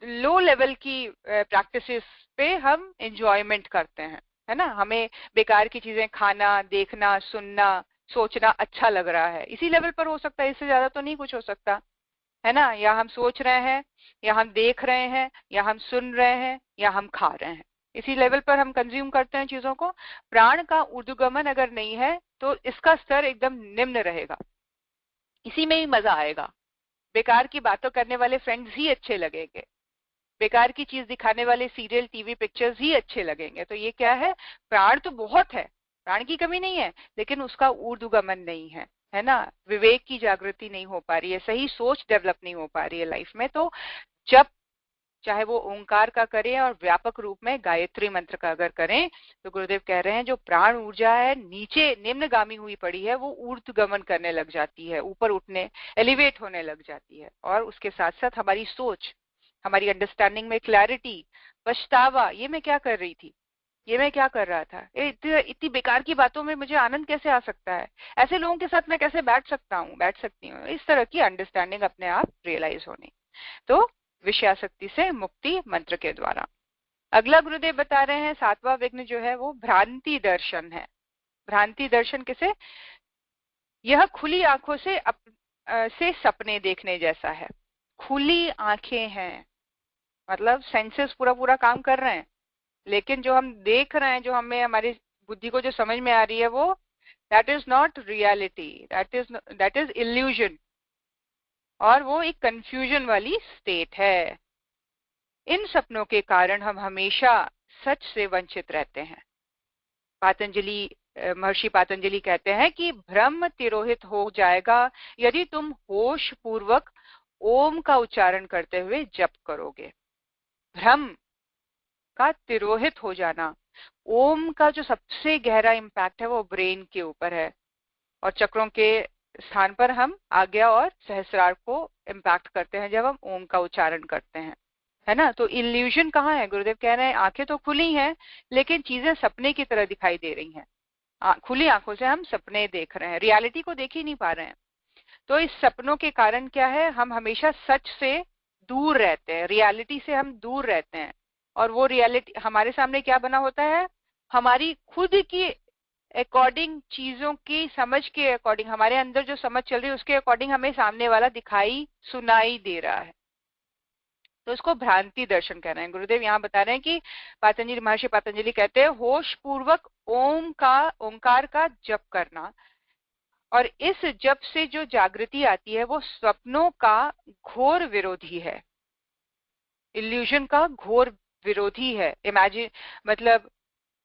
लो लेवल की प्रैक्टिसेस पे हम एंजॉयमेंट करते हैं, है ना। हमें बेकार की चीजें खाना, देखना, सुनना, सोचना अच्छा लग रहा है, इसी लेवल पर हो सकता है, इससे ज्यादा तो नहीं कुछ हो सकता, है ना। या हम सोच रहे हैं, या हम देख रहे हैं, या हम सुन रहे हैं, या हम खा रहे हैं, इसी लेवल पर हम कंज्यूम करते हैं चीजों को। प्राण का ऊर्ध्वगमन अगर नहीं है तो इसका स्तर एकदम निम्न रहेगा, इसी में ही मजा आएगा। बेकार की बातों करने वाले फ्रेंड्स ही अच्छे लगेंगे, बेकार की चीज दिखाने वाले सीरियल, टीवी, पिक्चर्स ही अच्छे लगेंगे। तो ये क्या है, प्राण तो बहुत है, प्राण की कमी नहीं है, लेकिन उसका ऊर्ध्वगमन नहीं है ना। विवेक की जागृति नहीं हो पा रही है, सही सोच डेवलप नहीं हो पा रही है लाइफ में। तो जब चाहे वो ओंकार का करें और व्यापक रूप में गायत्री मंत्र का अगर करें, तो गुरुदेव कह रहे हैं जो प्राण ऊर्जा है नीचे निम्नगामी हुई पड़ी है, वो ऊर्ध्वगमन करने लग जाती है, ऊपर उठने, एलिवेट होने लग जाती है। और उसके साथ साथ हमारी सोच, हमारी अंडरस्टैंडिंग में क्लैरिटी, पछतावा, ये मैं क्या कर रही थी, ये मैं क्या कर रहा था, इतनी बेकार की बातों में मुझे आनंद कैसे आ सकता है, ऐसे लोगों के साथ मैं कैसे बैठ सकती हूँ, इस तरह की अंडरस्टैंडिंग अपने आप रियलाइज होनी। तो विषयासक्ति से मुक्ति मंत्र के द्वारा। अगला गुरुदेव बता रहे हैं 7वां विघ्न जो है वो भ्रांति दर्शन है। भ्रांति दर्शन किसे, यह खुली आंखों से सपने देखने जैसा है। खुली आंखें हैं, मतलब सेंसेस पूरा पूरा काम कर रहे हैं, लेकिन जो हम देख रहे हैं, जो हमें, हमारी बुद्धि को जो समझ में आ रही है, वो that is not reality, that is illusion, और वो एक कंफ्यूजन वाली स्टेट है। इन सपनों के कारण हम हमेशा सच से वंचित रहते हैं। महर्षि पातंजलि कहते हैं कि भ्रम तिरोहित हो जाएगा यदि तुम होश पूर्वक ओम का उच्चारण करते हुए जप करोगे। भ्रम का तिरोहित हो जाना, ओम का जो सबसे गहरा इम्पैक्ट है वो ब्रेन के ऊपर है, और चक्रों के स्थान पर हम आज्ञा और सहस्रार को इम्पैक्ट करते हैं जब हम ओम का उच्चारण करते हैं, है ना। तो इल्यूजन कहाँ है, गुरुदेव कह रहे हैं आंखें तो खुली हैं लेकिन चीजें सपने की तरह दिखाई दे रही हैं। खुली आंखों से हम सपने देख रहे हैं, रियलिटी को देख ही नहीं पा रहे हैं। तो इस सपनों के कारण क्या है, हम हमेशा सच से दूर रहते हैं, रियलिटी से हम दूर रहते हैं। और वो रियलिटी हमारे सामने क्या बना होता है, हमारी खुद की अकॉर्डिंग, चीजों की समझ के अकॉर्डिंग, हमारे अंदर जो समझ चल रही है उसके अकॉर्डिंग हमें सामने वाला दिखाई सुनाई दे रहा है। तो इसको भ्रांति दर्शन कह रहे हैं। गुरुदेव यहाँ बता रहे हैं कि महर्षि पातंजलि कहते हैं होश पूर्वक ओंकार का जप करना, और इस जप से जो जागृति आती है वो स्वप्नों का घोर विरोधी है, इल्यूजन का घोर विरोधी है। इमेजिन, मतलब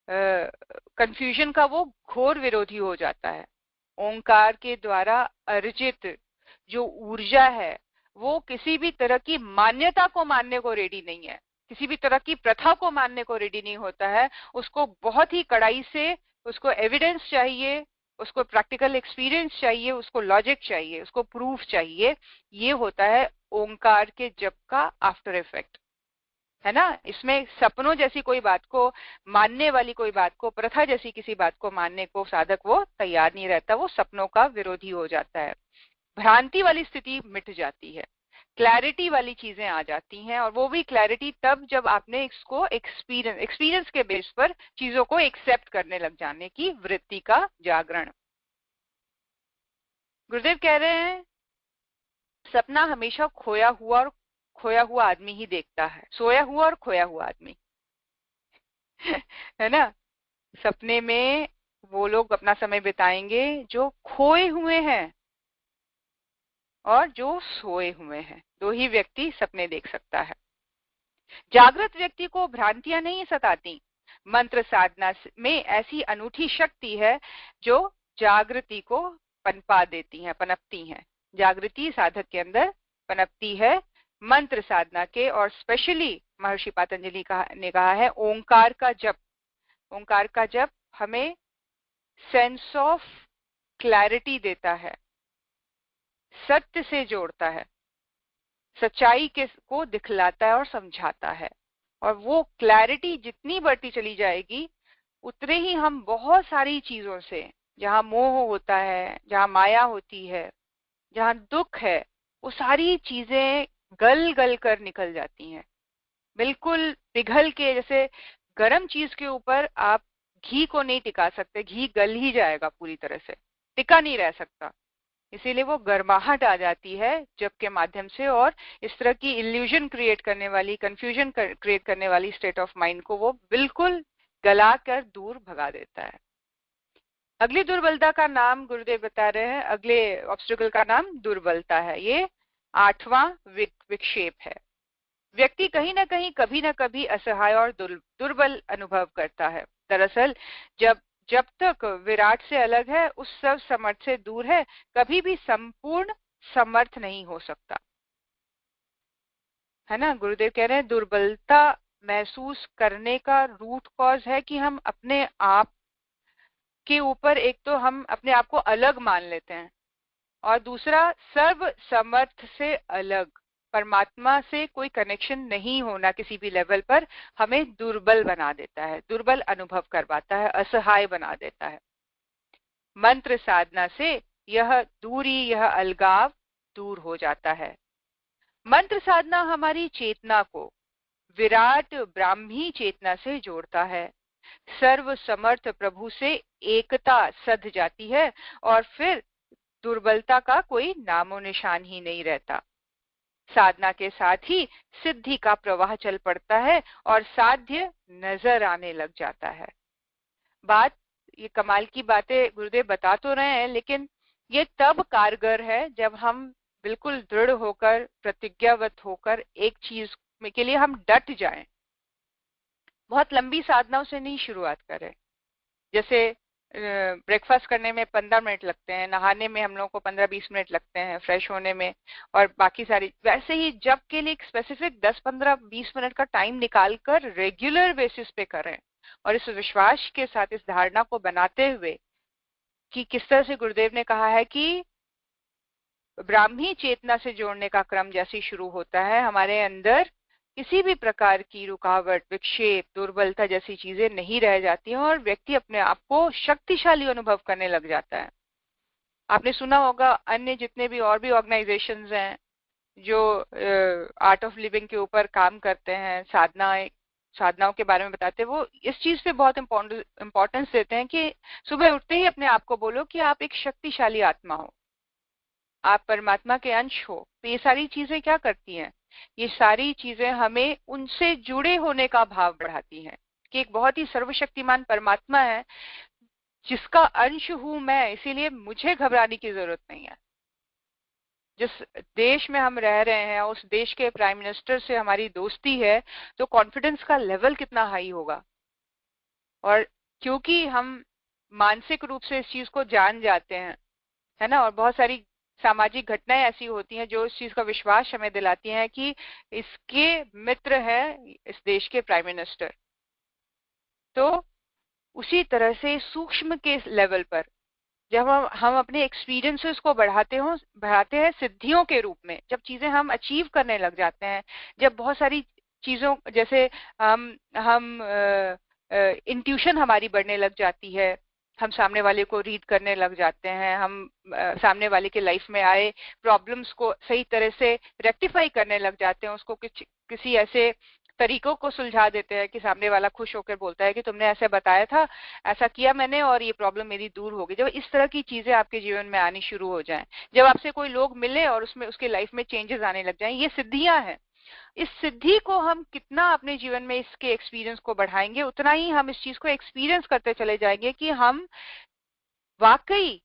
कंफ्यूजन का वो घोर विरोधी हो जाता है। ओंकार के द्वारा अर्जित जो ऊर्जा है वो किसी भी तरह की मान्यता को मानने को रेडी नहीं है, किसी भी तरह की प्रथा को मानने को रेडी नहीं होता है। उसको बहुत ही कड़ाई से, उसको एविडेंस चाहिए, उसको प्रैक्टिकल एक्सपीरियंस चाहिए, उसको लॉजिक चाहिए, उसको प्रूफ चाहिए। ये होता है ओंकार के जप का आफ्टर इफेक्ट, है ना। इसमें सपनों जैसी कोई बात को मानने वाली, कोई बात को, प्रथा जैसी किसी बात को मानने को साधक वो तैयार नहीं रहता, वो सपनों का विरोधी हो जाता है। भ्रांति वाली स्थिति मिट जाती है, क्लैरिटी वाली चीजें आ जाती हैं, और वो भी क्लैरिटी तब जब आपने इसको एक्सपीरियंस के बेस पर चीजों को एक्सेप्ट करने लग जाने की वृत्ति का जागरण। गुरुदेव कह रहे हैं सपना हमेशा खोया हुआ आदमी ही देखता है, सोया हुआ और खोया हुआ आदमी है ना। सपने में वो लोग अपना समय बिताएंगे जो खोए हुए हैं और जो सोए हुए हैं, दो ही व्यक्ति सपने देख सकता है। जागृत व्यक्ति को भ्रांतियां नहीं सताती। मंत्र साधना में ऐसी अनूठी शक्ति है जो जागृति को पनपा देती है, पनपती है। जागृति साधक के अंदर पनपती है मंत्र साधना के, और स्पेशली महर्षि पतंजलि ने कहा है ओंकार का जप। ओंकार का जप हमें सेंस ऑफ क्लैरिटी देता है, सत्य से जोड़ता है, सच्चाई को दिखलाता है और समझाता है। और वो क्लैरिटी जितनी बढ़ती चली जाएगी उतने ही हम बहुत सारी चीजों से, जहां मोह होता है, जहां माया होती है, जहां दुख है, वो सारी चीजें गल गल कर निकल जाती हैं, बिल्कुल पिघल के। जैसे गर्म चीज के ऊपर आप घी को नहीं टिका सकते, घी गल ही जाएगा, पूरी तरह से टिका नहीं रह सकता। इसीलिए वो गर्माहट आ जाती है जप के माध्यम से, और इस तरह की इल्यूजन क्रिएट करने वाली, कंफ्यूजन क्रिएट करने वाली स्टेट ऑफ माइंड को वो बिल्कुल गला कर दूर भगा देता है। अगली दुर्बलता का नाम गुरुदेव बता रहे हैं, अगले ऑब्स्टिकल का नाम दुर्बलता है। ये 8वां विक्षेप है। व्यक्ति कहीं ना कहीं, कभी ना कभी असहाय और दुर्बल अनुभव करता है। दरअसल जब तक विराट से अलग है, उस सब समर्थ से दूर है, कभी भी संपूर्ण समर्थ नहीं हो सकता, है ना। गुरुदेव कह रहे हैं दुर्बलता महसूस करने का रूट कॉज है कि हम अपने आप के ऊपर, एक तो हम अपने आप को अलग मान लेते हैं, और दूसरा सर्व समर्थ से अलग, परमात्मा से कोई कनेक्शन नहीं होना किसी भी लेवल पर हमें दुर्बल बना देता है, दुर्बल अनुभव करवाता है, असहाय बना देता है। मंत्र साधना से यह दूरी, यह अलगाव दूर हो जाता है। मंत्र साधना हमारी चेतना को विराट ब्राह्मी चेतना से जोड़ता है, सर्व समर्थ प्रभु से एकता सध जाती है, और फिर दुर्बलता का कोई नामो निशान ही नहीं रहता। साधना के साथ ही सिद्धि का प्रवाह चल पड़ता है और साध्य नजर आने लग जाता है। बात, ये कमाल की बातें गुरुदेव बता तो रहे हैं, लेकिन ये तब कारगर है जब हम बिल्कुल दृढ़ होकर, प्रतिज्ञावत होकर एक चीज के लिए हम डट जाएं। बहुत लंबी साधनाओं से नहीं शुरुआत करें। जैसे ब्रेकफास्ट करने में 15 मिनट लगते हैं, नहाने में हम लोगों को 15-20 मिनट लगते हैं, फ्रेश होने में, और बाकी सारी, वैसे ही जब के लिए एक स्पेसिफिक 10-15-20 मिनट का टाइम निकालकर रेगुलर बेसिस पे करें, और इस विश्वास के साथ, इस धारणा को बनाते हुए कि किस तरह से गुरुदेव ने कहा है कि ब्राह्मी चेतना से जोड़ने का क्रम जैसे ही शुरू होता है, हमारे अंदर किसी भी प्रकार की रुकावट, विक्षेप, दुर्बलता जैसी चीजें नहीं रह जाती हैं, और व्यक्ति अपने आप को शक्तिशाली अनुभव करने लग जाता है। आपने सुना होगा अन्य जितने भी और भी ऑर्गेनाइजेशंस हैं जो आर्ट ऑफ लिविंग के ऊपर काम करते हैं, साधनाओं के बारे में बताते हैं, वो इस चीज पे बहुत इंपॉर्टेंस देते हैं कि सुबह उठते ही अपने आप को बोलो कि आप एक शक्तिशाली आत्मा हो, आप परमात्मा के अंश हो। तो ये सारी चीजें क्या करती हैं, ये सारी चीजें हमें उनसे जुड़े होने का भाव बढ़ाती हैं कि एक बहुत ही सर्वशक्तिमान परमात्मा है जिसका अंश हूं मैं, इसीलिए मुझे घबराने की जरूरत नहीं है। जिस देश में हम रह रहे हैं, उस देश के प्राइम मिनिस्टर से हमारी दोस्ती है, तो कॉन्फिडेंस का लेवल कितना हाई होगा। और क्योंकि हम मानसिक रूप से इस चीज को जान जाते हैं, है ना, और बहुत सारी सामाजिक घटनाएं ऐसी होती हैं जो इस चीज का विश्वास हमें दिलाती हैं कि इसके मित्र है इस देश के प्राइम मिनिस्टर। तो उसी तरह से सूक्ष्म के लेवल पर जब हम अपने एक्सपीरियंसेस को बढ़ाते हैं सिद्धियों के रूप में, जब चीजें हम अचीव करने लग जाते हैं, जब बहुत सारी चीजों, जैसे हम इंट्यूशन हमारी बढ़ने लग जाती है, हम सामने वाले को रीड करने लग जाते हैं, हम सामने वाले के लाइफ में आए प्रॉब्लम्स को सही तरह से रेक्टिफाई करने लग जाते हैं, उसको किसी ऐसे तरीकों को सुलझा देते हैं कि सामने वाला खुश होकर बोलता है कि तुमने ऐसे बताया था, ऐसा किया मैंने, और ये प्रॉब्लम मेरी दूर हो गई। जब इस तरह की चीजें आपके जीवन में आनी शुरू हो जाएं, जब आपसे कोई लोग मिले और उसमें उसके लाइफ में चेंजेस आने लग जाएं, ये सिद्धियां हैं। इस सिद्धि को हम कितना अपने जीवन में इसके एक्सपीरियंस को बढ़ाएंगे, उतना ही हम इस चीज को एक्सपीरियंस करते चले जाएंगे कि हम वाकई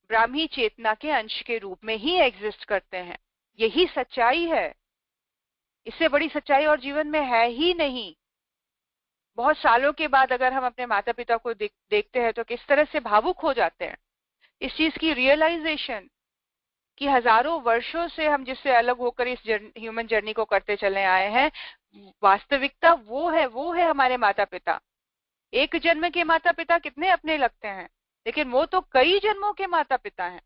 ब्राह्मी चेतना के अंश के रूप में ही एग्जिस्ट करते हैं। यही सच्चाई है, इससे बड़ी सच्चाई और जीवन में है ही नहीं। बहुत सालों के बाद अगर हम अपने माता पिता को देखते हैं तो किस तरह से भावुक हो जाते हैं इस चीज की रियलाइजेशन कि हजारों वर्षों से हम जिससे अलग होकर इस ह्यूमन जर्नी को करते चले आए हैं, वास्तविकता वो है हमारे माता पिता। एक जन्म के माता पिता कितने अपने लगते हैं, लेकिन वो तो कई जन्मों के माता पिता हैं।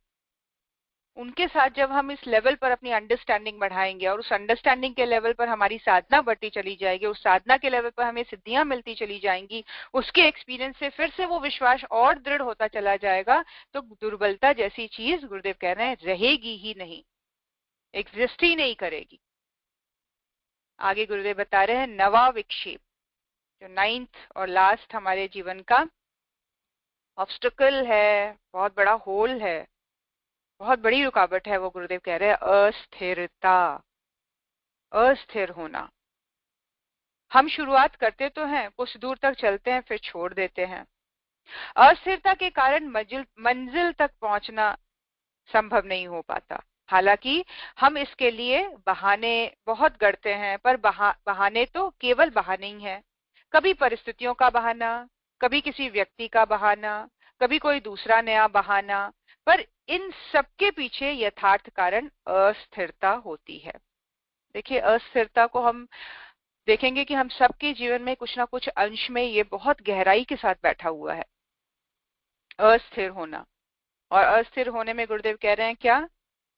उनके साथ जब हम इस लेवल पर अपनी अंडरस्टैंडिंग बढ़ाएंगे और उस अंडरस्टैंडिंग के लेवल पर हमारी साधना बढ़ती चली जाएगी, उस साधना के लेवल पर हमें सिद्धियां मिलती चली जाएंगी, उसके एक्सपीरियंस से फिर से वो विश्वास और दृढ़ होता चला जाएगा, तो दुर्बलता जैसी चीज गुरुदेव कह रहे हैं रहेगी ही नहीं, एग्जिस्ट ही नहीं करेगी। आगे गुरुदेव बता रहे हैं नवा विक्षेप, जो 9th और लास्ट हमारे जीवन का ऑब्स्टिकल है, बहुत बड़ा होल है, बहुत बड़ी रुकावट है, वो गुरुदेव कह रहे हैं अस्थिरता, अस्थिर होना। हम शुरुआत करते तो हैं, कुछ दूर तक चलते हैं, फिर छोड़ देते हैं। अस्थिरता के कारण मंजिल तक पहुंचना संभव नहीं हो पाता। हालांकि हम इसके लिए बहाने बहुत गढ़ते हैं, पर बहाने तो केवल बहाने ही हैं। कभी परिस्थितियों का बहाना, कभी किसी व्यक्ति का बहाना, कभी कोई दूसरा नया बहाना, पर इन सबके पीछे यथार्थ कारण अस्थिरता होती है। देखिए, अस्थिरता को हम देखेंगे कि हम सबके जीवन में कुछ ना कुछ अंश में ये बहुत गहराई के साथ बैठा हुआ है, अस्थिर होना। और अस्थिर होने में गुरुदेव कह रहे हैं क्या,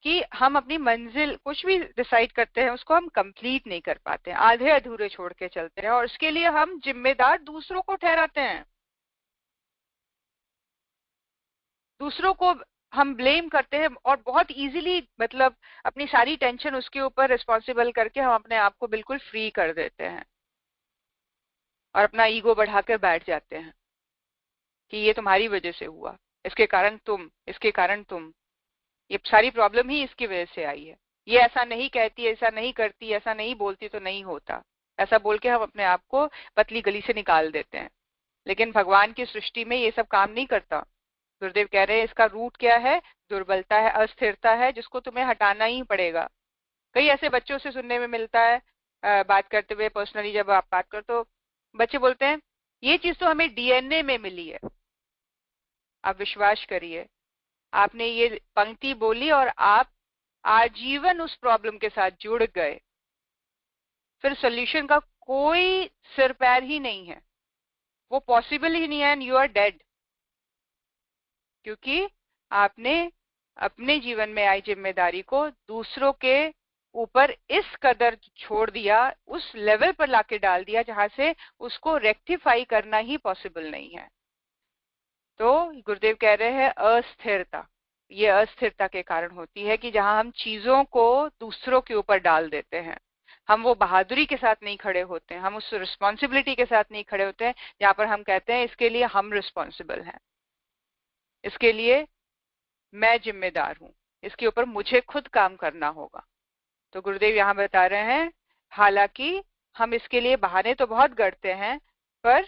कि हम अपनी मंजिल कुछ भी डिसाइड करते हैं उसको हम कंप्लीट नहीं कर पाते हैं, आधे अधूरे छोड़ के चलते हैं, और उसके लिए हम जिम्मेदार दूसरों को ठहराते हैं, दूसरों को हम ब्लेम करते हैं, और बहुत इजीली मतलब अपनी सारी टेंशन उसके ऊपर रिस्पॉन्सिबल करके हम अपने आप को बिल्कुल फ्री कर देते हैं और अपना ईगो बढ़ाकर बैठ जाते हैं कि ये तुम्हारी वजह से हुआ, इसके कारण तुम, इसके कारण तुम, ये सारी प्रॉब्लम ही इसकी वजह से आई है, ये ऐसा नहीं कहती, ऐसा नहीं करती, ऐसा नहीं बोलती तो नहीं होता, ऐसा बोल के हम अपने आप को पतली गली से निकाल देते हैं। लेकिन भगवान की सृष्टि में ये सब काम नहीं करता। गुरुदेव कह रहे हैं इसका रूट क्या है, दुर्बलता है, अस्थिरता है, जिसको तुम्हें हटाना ही पड़ेगा। कई ऐसे बच्चों से सुनने में मिलता है, बात करते हुए पर्सनली जब आप बात कर, तो बच्चे बोलते हैं ये चीज तो हमें डीएनए में मिली है। आप विश्वास करिए, आपने ये पंक्ति बोली और आप आजीवन उस प्रॉब्लम के साथ जुड़ गए, फिर सोल्यूशन का कोई सिर पैर ही नहीं है, वो पॉसिबल ही नहीं है, एंड यू आर डेड। क्योंकि आपने अपने जीवन में आई जिम्मेदारी को दूसरों के ऊपर इस कदर छोड़ दिया, उस लेवल पर लाके डाल दिया जहां से उसको रेक्टिफाई करना ही पॉसिबल नहीं है। तो गुरुदेव कह रहे हैं अस्थिरता, ये अस्थिरता के कारण होती है कि जहां हम चीजों को दूसरों के ऊपर डाल देते हैं, हम वो बहादुरी के साथ नहीं खड़े होते हैं, हम उस रिस्पॉन्सिबिलिटी के साथ नहीं खड़े होते हैं जहां पर हम कहते हैं इसके लिए हम रिस्पॉन्सिबल हैं, इसके लिए मैं जिम्मेदार हूं, इसके ऊपर मुझे खुद काम करना होगा। तो गुरुदेव यहाँ बता रहे हैं हालांकि हम इसके लिए बहाने तो बहुत गढ़ते हैं, पर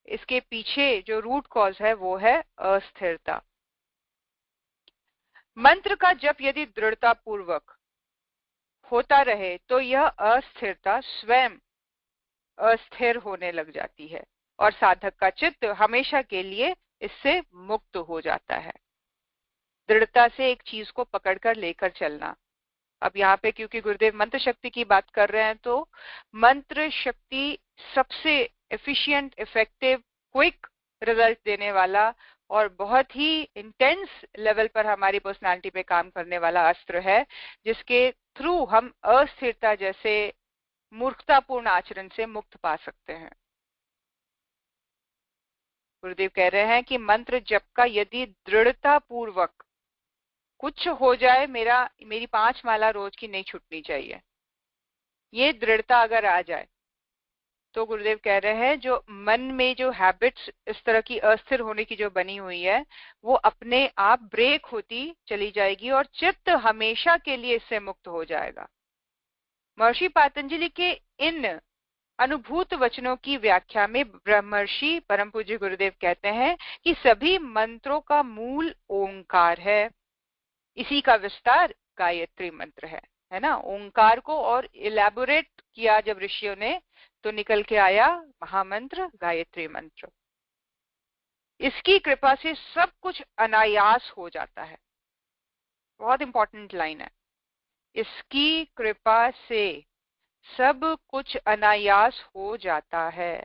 इसके पीछे जो रूट कॉज है वो है अस्थिरता। मंत्र का जप यदि दृढ़ता पूर्वक होता रहे तो यह अस्थिरता स्वयं अस्थिर होने लग जाती है और साधक का चित्त हमेशा के लिए इससे मुक्त हो जाता है। दृढ़ता से एक चीज को पकड़कर लेकर चलना। अब यहाँ पे क्योंकि गुरुदेव मंत्र शक्ति की बात कर रहे हैं, तो मंत्र शक्ति सबसे एफिशिएंट, इफेक्टिव, क्विक रिजल्ट देने वाला और बहुत ही इंटेंस लेवल पर हमारी पर्सनालिटी पे काम करने वाला अस्त्र है, जिसके थ्रू हम अस्थिरता जैसे मूर्खतापूर्ण आचरण से मुक्त पा सकते हैं। गुरुदेव कह रहे हैं कि मंत्र जप का यदि दृढ़ता पूर्वक, कुछ हो जाए मेरी 5 माला रोज की नहीं छूटनी चाहिए, ये दृढ़ता अगर आ जाए, तो गुरुदेव कह रहे हैं जो मन में जो हैबिट्स इस तरह की अस्थिर होने की जो बनी हुई है, वो अपने आप ब्रेक होती चली जाएगी और चित्त हमेशा के लिए इससे मुक्त हो जाएगा। महर्षि पातंजलि के इन अनुभूत वचनों की व्याख्या में ब्रह्मर्षि परम पूज्य गुरुदेव कहते हैं कि सभी मंत्रों का मूल ओंकार है, इसी का विस्तार गायत्री मंत्र है ना। ओंकार को और इलेबोरेट किया जब ऋषियों ने, तो निकल के आया महामंत्र गायत्री मंत्र। इसकी कृपा से सब कुछ अनायास हो जाता है। बहुत इंपॉर्टेंट लाइन है। इसकी कृपा से सब कुछ अनायास हो जाता है।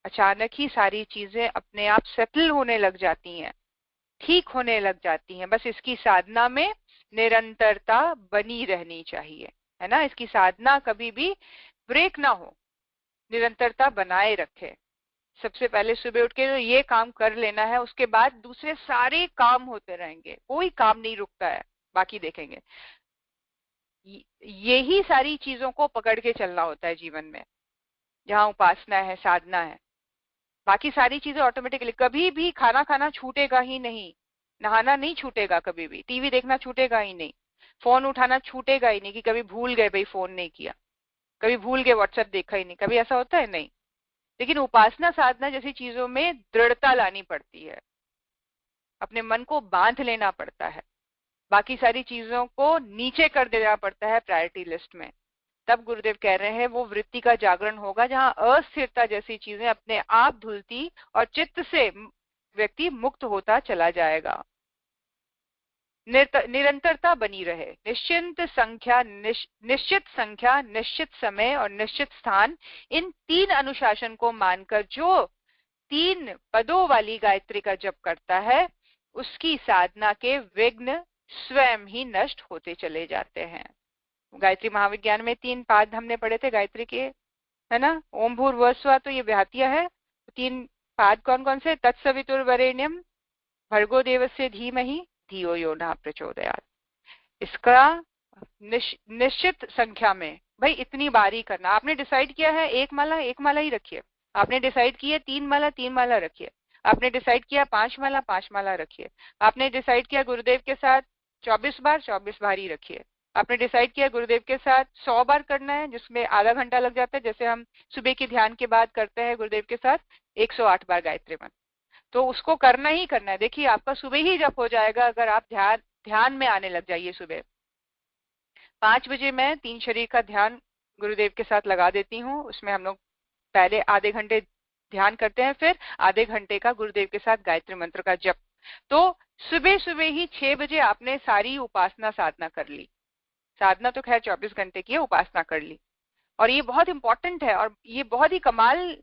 अचानक ही सारी चीजें अपने आप सेटल होने लग जाती हैं, ठीक होने लग जाती हैं। बस इसकी साधना में निरंतरता बनी रहनी चाहिए, है ना। इसकी साधना कभी भी ब्रेक ना हो, निरंतरता बनाए रखे। सबसे पहले सुबह उठ के तो ये काम कर लेना है, उसके बाद दूसरे सारे काम होते रहेंगे, कोई काम नहीं रुकता है, बाकी देखेंगे। यही सारी चीजों को पकड़ के चलना होता है जीवन में, जहाँ उपासना है, साधना है। बाकी सारी चीजें ऑटोमेटिकली, कभी भी खाना खाना छूटेगा ही नहीं, नहाना नहीं छूटेगा, कभी भी टीवी देखना छूटेगा ही नहीं, फोन उठाना छूटेगा ही नहीं कि कभी भूल गए भाई फोन नहीं किया, कभी भूल गए व्हाट्सएप देखा ही नहीं, कभी ऐसा होता है नहीं। लेकिन उपासना साधना जैसी चीजों में दृढ़ता लानी पड़ती है, अपने मन को बांध लेना पड़ता है, बाकी सारी चीजों को नीचे कर देना पड़ता है प्रायोरिटी लिस्ट में। तब गुरुदेव कह रहे हैं वो वृत्ति का जागरण होगा जहां अस्थिरता जैसी चीजें अपने आप धुलती और चित्त से व्यक्ति मुक्त होता चला जाएगा। निरंतरता बनी रहे, निश्चित संख्या, निश्चित समय और निश्चित स्थान, इन तीन अनुशासन को मानकर जो 3 पदों वाली गायत्री का जप करता है, उसकी साधना के विघ्न स्वयं ही नष्ट होते चले जाते हैं। गायत्री महाविज्ञान में 3 पाद हमने पढ़े थे गायत्री के, है ना। ओम भूर्भुवस्सुवः तो ये व्याहतिया है। 3 पाद कौन कौन से? तत्सवितुर्वरेण्यम भर्गो देवस्य धीमहि धियो यो नः प्रचोदयात्। इसका निश्चित संख्या में, भाई इतनी बारी करना। आपने डिसाइड किया है एक माला ही रखिए, आपने डिसाइड किया 3 माला रखिए, आपने डिसाइड किया 5 माला रखिए, आपने डिसाइड किया गुरुदेव के साथ 24 बार ही रखिए, आपने डिसाइड किया गुरुदेव के साथ 100 बार करना है जिसमें आधा घंटा लग जाता है, जैसे हम सुबह के ध्यान के बाद करते हैं गुरुदेव के साथ 108 बार गायत्री मंत्र, तो उसको करना ही करना है। देखिए आपका सुबह ही जप हो जाएगा अगर आप ध्यान में आने लग जाइए। सुबह 5 बजे मैं 3 शरीर का ध्यान गुरुदेव के साथ लगा देती हूँ, उसमें हम लोग पहले आधे घंटे ध्यान करते हैं, फिर आधे घंटे का गुरुदेव के साथ गायत्री मंत्र का जप। तो सुबह सुबह ही 6 बजे आपने सारी उपासना साधना कर ली। साधना तो खैर 24 घंटे की है, उपासना कर ली। और ये बहुत इंपॉर्टेंट है और ये बहुत ही कमाल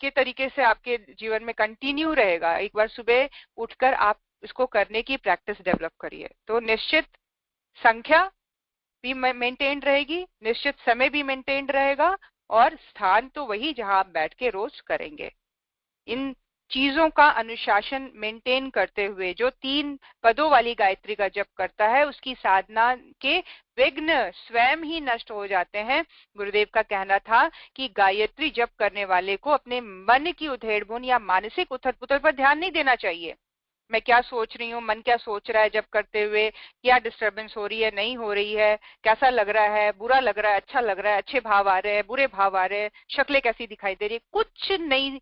के तरीके से आपके जीवन में कंटिन्यू रहेगा। एक बार सुबह उठकर आप इसको करने की प्रैक्टिस डेवलप करिए, तो निश्चित संख्या भी मेंटेन रहेगी, निश्चित समय भी मेंटेन रहेगा, और स्थान तो वही जहां आप बैठ के रोज करेंगे। इन चीजों का अनुशासन मेंटेन करते हुए जो 3 पदों वाली गायत्री का जप करता है, उसकी साधना के विघ्न स्वयं ही नष्ट हो जाते हैं। गुरुदेव का कहना था कि गायत्री जप करने वाले को अपने मन की उधेड़-बुन या मानसिक उथल-पुथल पर ध्यान नहीं देना चाहिए। मैं क्या सोच रही हूँ, मन क्या सोच रहा है जब करते हुए, क्या डिस्टर्बेंस हो रही है, नहीं हो रही है, कैसा लग रहा है, बुरा लग रहा है, अच्छा लग रहा है, अच्छे भाव आ रहे हैं, बुरे भाव आ रहे हैं, शक्लें कैसी दिखाई दे रही है, कुछ नहीं,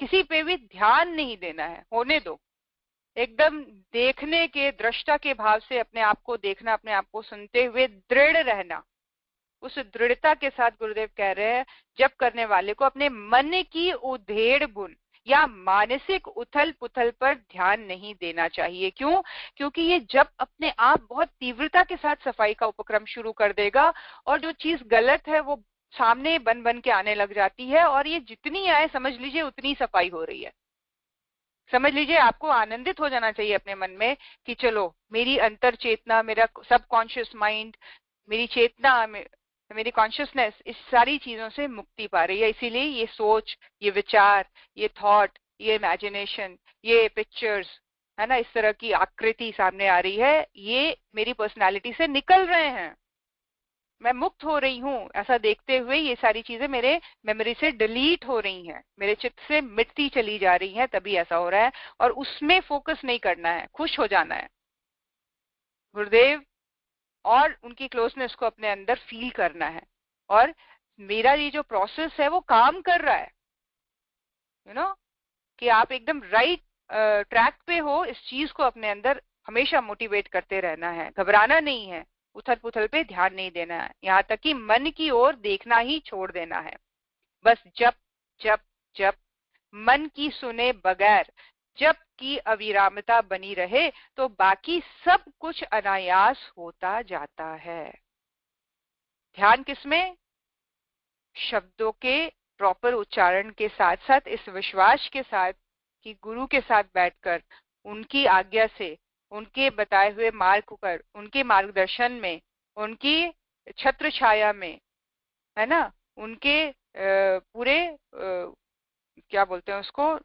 किसी पे भी ध्यान नहीं देना है, होने दो। एकदम देखने के, दृष्टा के भाव से अपने आप को देखना, अपने आप को सुनते हुए दृढ़ रहना। उस दृढ़ता के साथ गुरुदेव कह रहे हैं जब करने वाले को अपने मन की उधेड़ बुन या मानसिक उथल पुथल पर ध्यान नहीं देना चाहिए। क्यों? क्योंकि ये जब अपने आप बहुत तीव्रता के साथ सफाई का उपक्रम शुरू कर देगा और जो चीज गलत है वो सामने बन बन के आने लग जाती है, और ये जितनी आए समझ लीजिए उतनी सफाई हो रही है। समझ लीजिए आपको आनंदित हो जाना चाहिए अपने मन में कि चलो मेरी अंतर चेतना, मेरा सबकॉन्शियस माइंड, मेरी चेतना, मेरी कॉन्शियसनेस इस सारी चीजों से मुक्ति पा रही है। इसीलिए ये सोच, ये विचार, ये थॉट, ये इमेजिनेशन, ये पिक्चर्स, है ना, इस तरह की आकृति सामने आ रही है, ये मेरी पर्सनालिटी से निकल रहे हैं, मैं मुक्त हो रही हूँ। ऐसा देखते हुए ये सारी चीजें मेरे मेमोरी से डिलीट हो रही हैं, मेरे चित्त से मिटती चली जा रही हैं, तभी ऐसा हो रहा है। और उसमें फोकस नहीं करना है, खुश हो जाना है, गुरुदेव और उनकी क्लोजनेस को अपने अंदर फील करना है, और मेरा ये जो प्रोसेस है वो काम कर रहा है, यू नो, कि आप एकदम राइट ट्रैक पे हो। इस चीज को अपने अंदर हमेशा मोटिवेट करते रहना है, घबराना नहीं है, उथल पुथल पे ध्यान नहीं देना है, यहाँ तक कि मन की ओर देखना ही छोड़ देना है। बस जप जप जप, मन की सुने बगैर, जप की अविरामता बनी रहे तो बाकी सब कुछ अनायास होता जाता है। ध्यान किसमें? शब्दों के प्रॉपर उच्चारण के साथ साथ इस विश्वास के साथ कि गुरु के साथ बैठकर उनकी आज्ञा से, उनके बताए हुए मार्ग पर, उनके मार्गदर्शन में, उनकी छत्र छाया में, है ना, उनके पूरे क्या बोलते हैं उसको,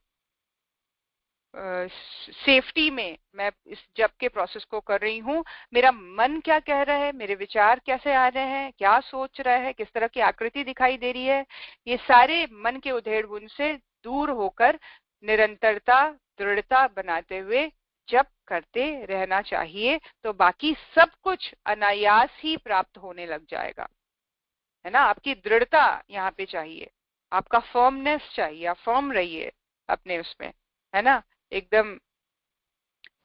सेफ्टी में मैं इस जप के प्रोसेस को कर रही हूँ। मेरा मन क्या कह रहा है, मेरे विचार कैसे आ रहे हैं, क्या सोच रहा है, किस तरह की आकृति दिखाई दे रही है, ये सारे मन के उधेड़ बुन से दूर होकर निरंतरता, दृढ़ता बनाते हुए जप करते रहना चाहिए। तो बाकी सब कुछ अनायास ही प्राप्त होने लग जाएगा, है ना। आपकी दृढ़ता यहाँ पे चाहिए, आपका फर्मनेस चाहिए, आप फर्म रहिए अपने उसमें, है ना, एकदम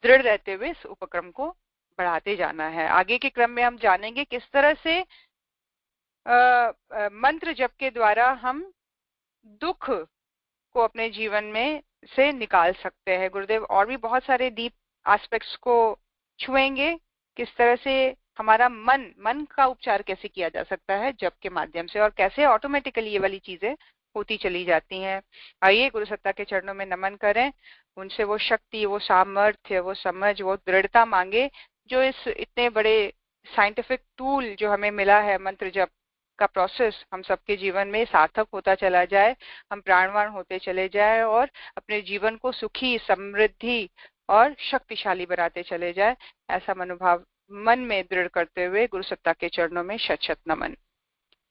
दृढ़ रहते हुए इस उपक्रम को बढ़ाते जाना है। आगे के क्रम में हम जानेंगे किस तरह से मंत्र जप के द्वारा हम दुख को अपने जीवन में से निकाल सकते हैं। गुरुदेव और भी बहुत सारे डीप एस्पेक्ट्स को छुएंगे, किस तरह से हमारा मन का उपचार कैसे किया जा सकता है जप के माध्यम से, और कैसे ऑटोमेटिकली ये वाली चीजें होती चली जाती हैं। आइए गुरु सत्ता के चरणों में नमन करें, उनसे वो शक्ति, वो सामर्थ्य, वो समझ, वो दृढ़ता मांगे जो इस इतने बड़े साइंटिफिक टूल जो हमें मिला है मंत्र जप का प्रोसेस हम सबके जीवन में सार्थक होता चला जाए, हम प्राणवान होते चले जाए और अपने जीवन को सुखी, समृद्धि और शक्तिशाली बनाते चले जाए। ऐसा मनोभाव मन में दृढ़ करते हुए गुरु सत्ता के चरणों में शत शत नमन।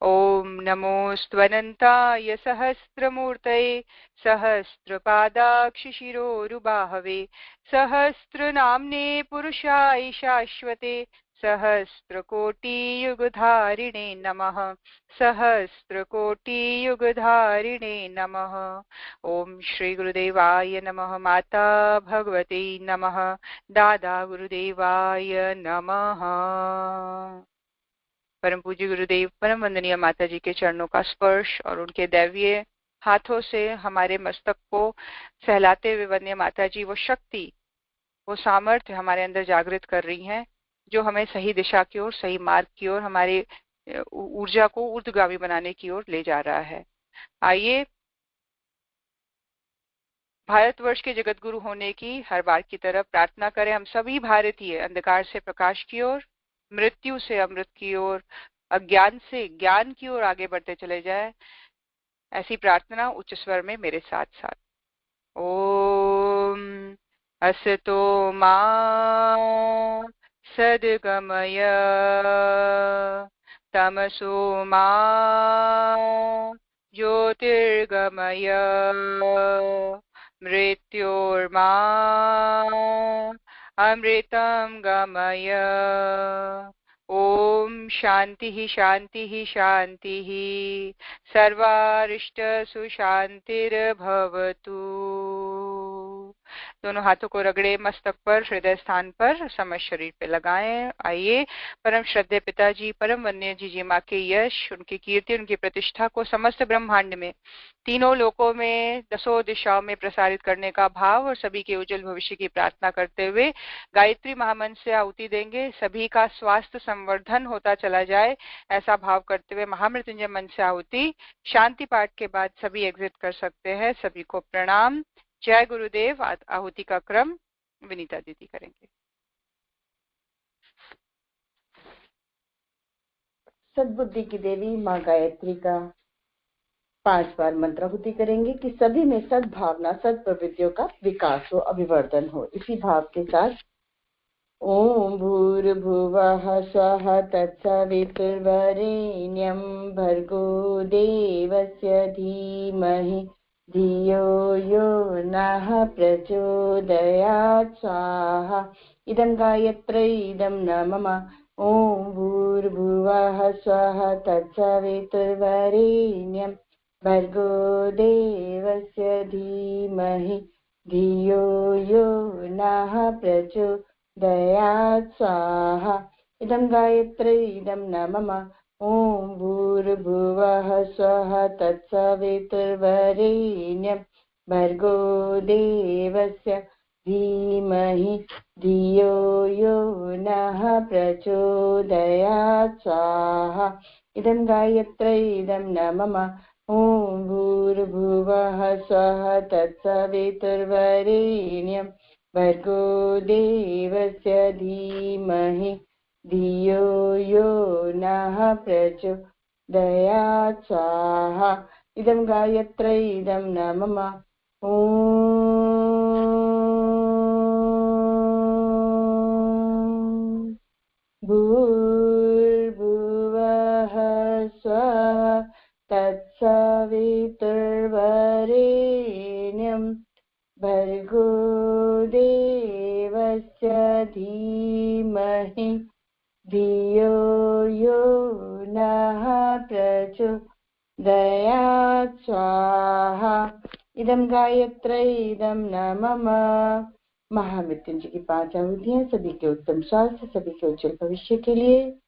ओम नमोऽस्त्वनन्ताय सहस्रमूर्तये सहस्रपादाक्षिशिरोरुबाहवे सहस्रनाम्ने पुरुषाय शाश्वते सहस्रकोटियुगधारिणे नमः सहस्रकोटियुगधारिणे नमः। ओम श्री गुरुदेवाय नमः। माता भगवती नमः। दादा गुरुदेवाय नमः। परम पूज्य गुरुदेव परम वंदनीय माता जी के चरणों का स्पर्श और उनके दैवीय हाथों से हमारे मस्तक को सहलाते हुए वंदनीय माता जी वो शक्ति, वो सामर्थ्य हमारे अंदर जागृत कर रही हैं जो हमें सही दिशा की ओर, सही मार्ग की ओर, हमारी ऊर्जा को ऊर्ध्वगामी बनाने की ओर ले जा रहा है। आइए भारतवर्ष के जगत गुरु होने की हर बार की तरह प्रार्थना करें। हम सभी भारतीय अंधकार से प्रकाश की ओर, मृत्यु से अमृत की ओर, अज्ञान से ज्ञान की ओर आगे बढ़ते चले जाए। ऐसी प्रार्थना उच्च स्वर में मेरे साथ साथ। ओम असतो मा सद्गमय तमसो मा ज्योतिर्गमय मृत्योर्मा अमृतं गमय। ओम शांति शांति शांति सर्वारिष्ट सुशांतिर्भवतु। दोनों हाथों को रगड़े मस्तक पर, हृदय स्थान पर, समस्त शरीर पे लगाएं। आइए परम श्रद्धेय पिताजी परम वन्य जी माँ के यश, उनकी कीर्ति, उनकी प्रतिष्ठा को समस्त ब्रह्मांड में, तीनों लोकों में, दसों दिशाओं में प्रसारित करने का भाव और सभी के उज्जवल भविष्य की प्रार्थना करते हुए गायत्री महामंत्र से आहुति देंगे। सभी का स्वास्थ्य संवर्धन होता चला जाए ऐसा भाव करते हुए महामृत्युंजय मंत्र से आहुति शांति पाठ के बाद सभी एग्जिट कर सकते हैं। सभी को प्रणाम। जय गुरुदेव। आहुति का क्रम विनीता दीदी करेंगे। सद्बुद्धि की देवी माँ गायत्री का 5 बार मंत्र आहुति करेंगे कि सभी में सद्भावना, सद्प्रवृत्तियों का विकास हो, अभिवर्धन हो। इसी भाव के साथ ओम भूर्भुवः स्वः तत्सवितुर्वरेण्यं भर्गो देवस्य धीमहि धियो यो नः प्रचोदयात् स्वाहा। इदं गायत्रै इदं न मम। ओम भूर्भुवः स्वः तत्सवितुर्वरेण्यं भर्गो देवस्य धीमहि धियो यो नः प्रचोदयात् स्वाहा। इदं गायत्रै इदं न मम। ओम भूर्भुवः स्वः तत्सवितुर्वरेण्यं भर्गो देवस्य धीमहि धियो यो नः प्रचोदयात् स्वाहा। इदं गायत्र्यै इदं न मम ॐ भूर्भुवः स्वः तत्सवितुर्वरेण्यं भर्गो देवस्य धीमहि धियो यो नः प्रचोदयात् स्वाहा। इदं गायत्र्यै इदं न मम ॐ भूर्भुवः स्वः तत्सवितुर्वरेण्यं भर्गो देवस्य धीमहि धियो यो नः प्रचोदयात् स्वाहा। इदं गायत्र्यै इदं न मम। महामृत्युंजय की 5 आहुतियां सभी के उत्तम स्वास्थ्य, सभी के उज्जवल भविष्य के लिए।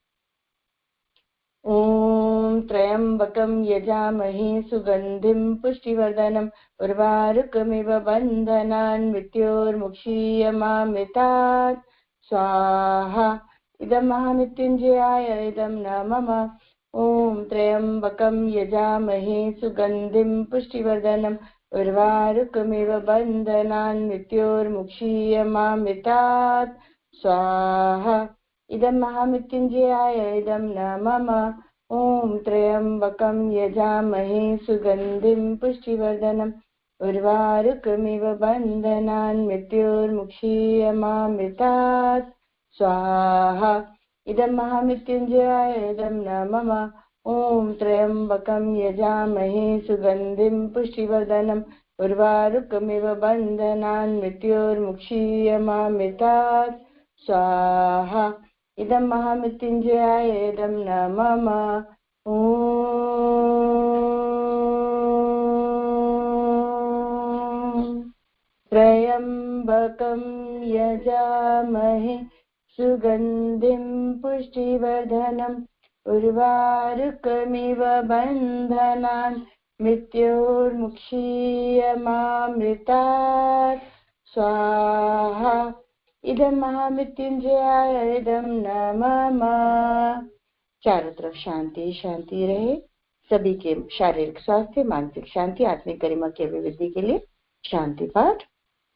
ॐ त्र्यंबकं यजामहे सुगंधिं पुष्टिवर्धनम् उर्वारुकमिव बन्धनान् मृत्योर्मुक्षीयमामृतात् स्वाहा। इदं महामृत्युंजयाय इदं न मम। ॐ त्र्यंबकं यजामहे सुगंधिं पुष्टिवर्धनम् उर्वारुकमिव बन्धनान् मृत्योर्मुक्षीयमामृतात् स्वाहा। इदं महामृत्युंजयाय इदं न मम। ॐ त्र्यंबकं यजामहे सुगंधिं पुष्टिवर्धनम् उर्वारुकमिव बन्धनान् मृत्योर्मुक्षीयमामृतात् स्वाहा। इदं महामृत्युंजयाय इदं न मम। ॐ त्र्यंबकं यजामहे सुगंधिं पुष्टिवर्धनम् उर्वारुकमिव बन्धनान् मृत्योर्मुक्षीयमामृतात् स्वाहा। इदं महामृत्युंजयाय इदं न मम। ॐ त्र्यंबकं यजामहे सुगंधिं पुष्टिवर्धनम् उर्वारुकमिव बन्धनान् मृत्योर्मुक्षीयमामृतात् स्वाहा। इदं महामृत्युंजयाय इदं न मम। चारों तरफ शांति शांति रहे। सभी के शारीरिक स्वास्थ्य, मानसिक शांति, आत्मिक गरिमा की अभिवृद्धि के लिए शांति पाठ।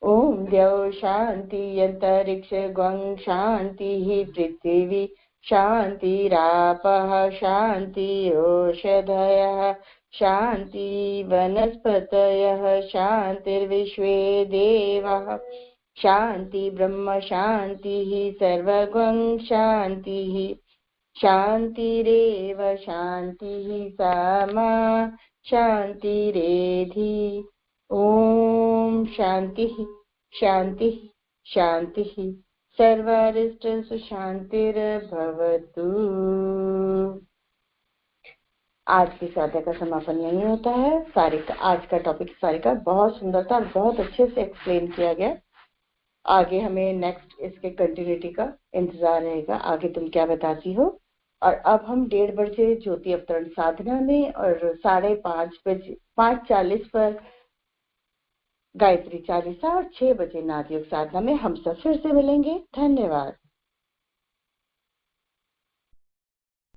ओम द्यौ शांति अंतरिक्ष ग्वं शांति पृथिवी शांतिरापः शांति ओषधयः शांति वनस्पतयः शांतिर्विश्वे देवाः शांति ब्रह्म शांतिः सर्वगं शांतिः शांतिरेव शांतिः सामा शांतिरेधि। ओम शांतिः शांतिः शांतिः सर्वारिष्ट शांतिर्भवतु। आज की साधना का समापन यही होता है। सारिका, आज का टॉपिक सारिका बहुत सुंदर था, बहुत अच्छे से एक्सप्लेन किया गया। आगे हमें नेक्स्ट इसके कंटिन्यूटी का इंतजार रहेगा, आगे तुम क्या बताती हो। और अब हम 1:30 बजे ज्योति अवतरण साधना में और 5:40 पर गायत्री चालीसा और 6 बजे नादयोग साधना में हम सब फिर से मिलेंगे। धन्यवाद।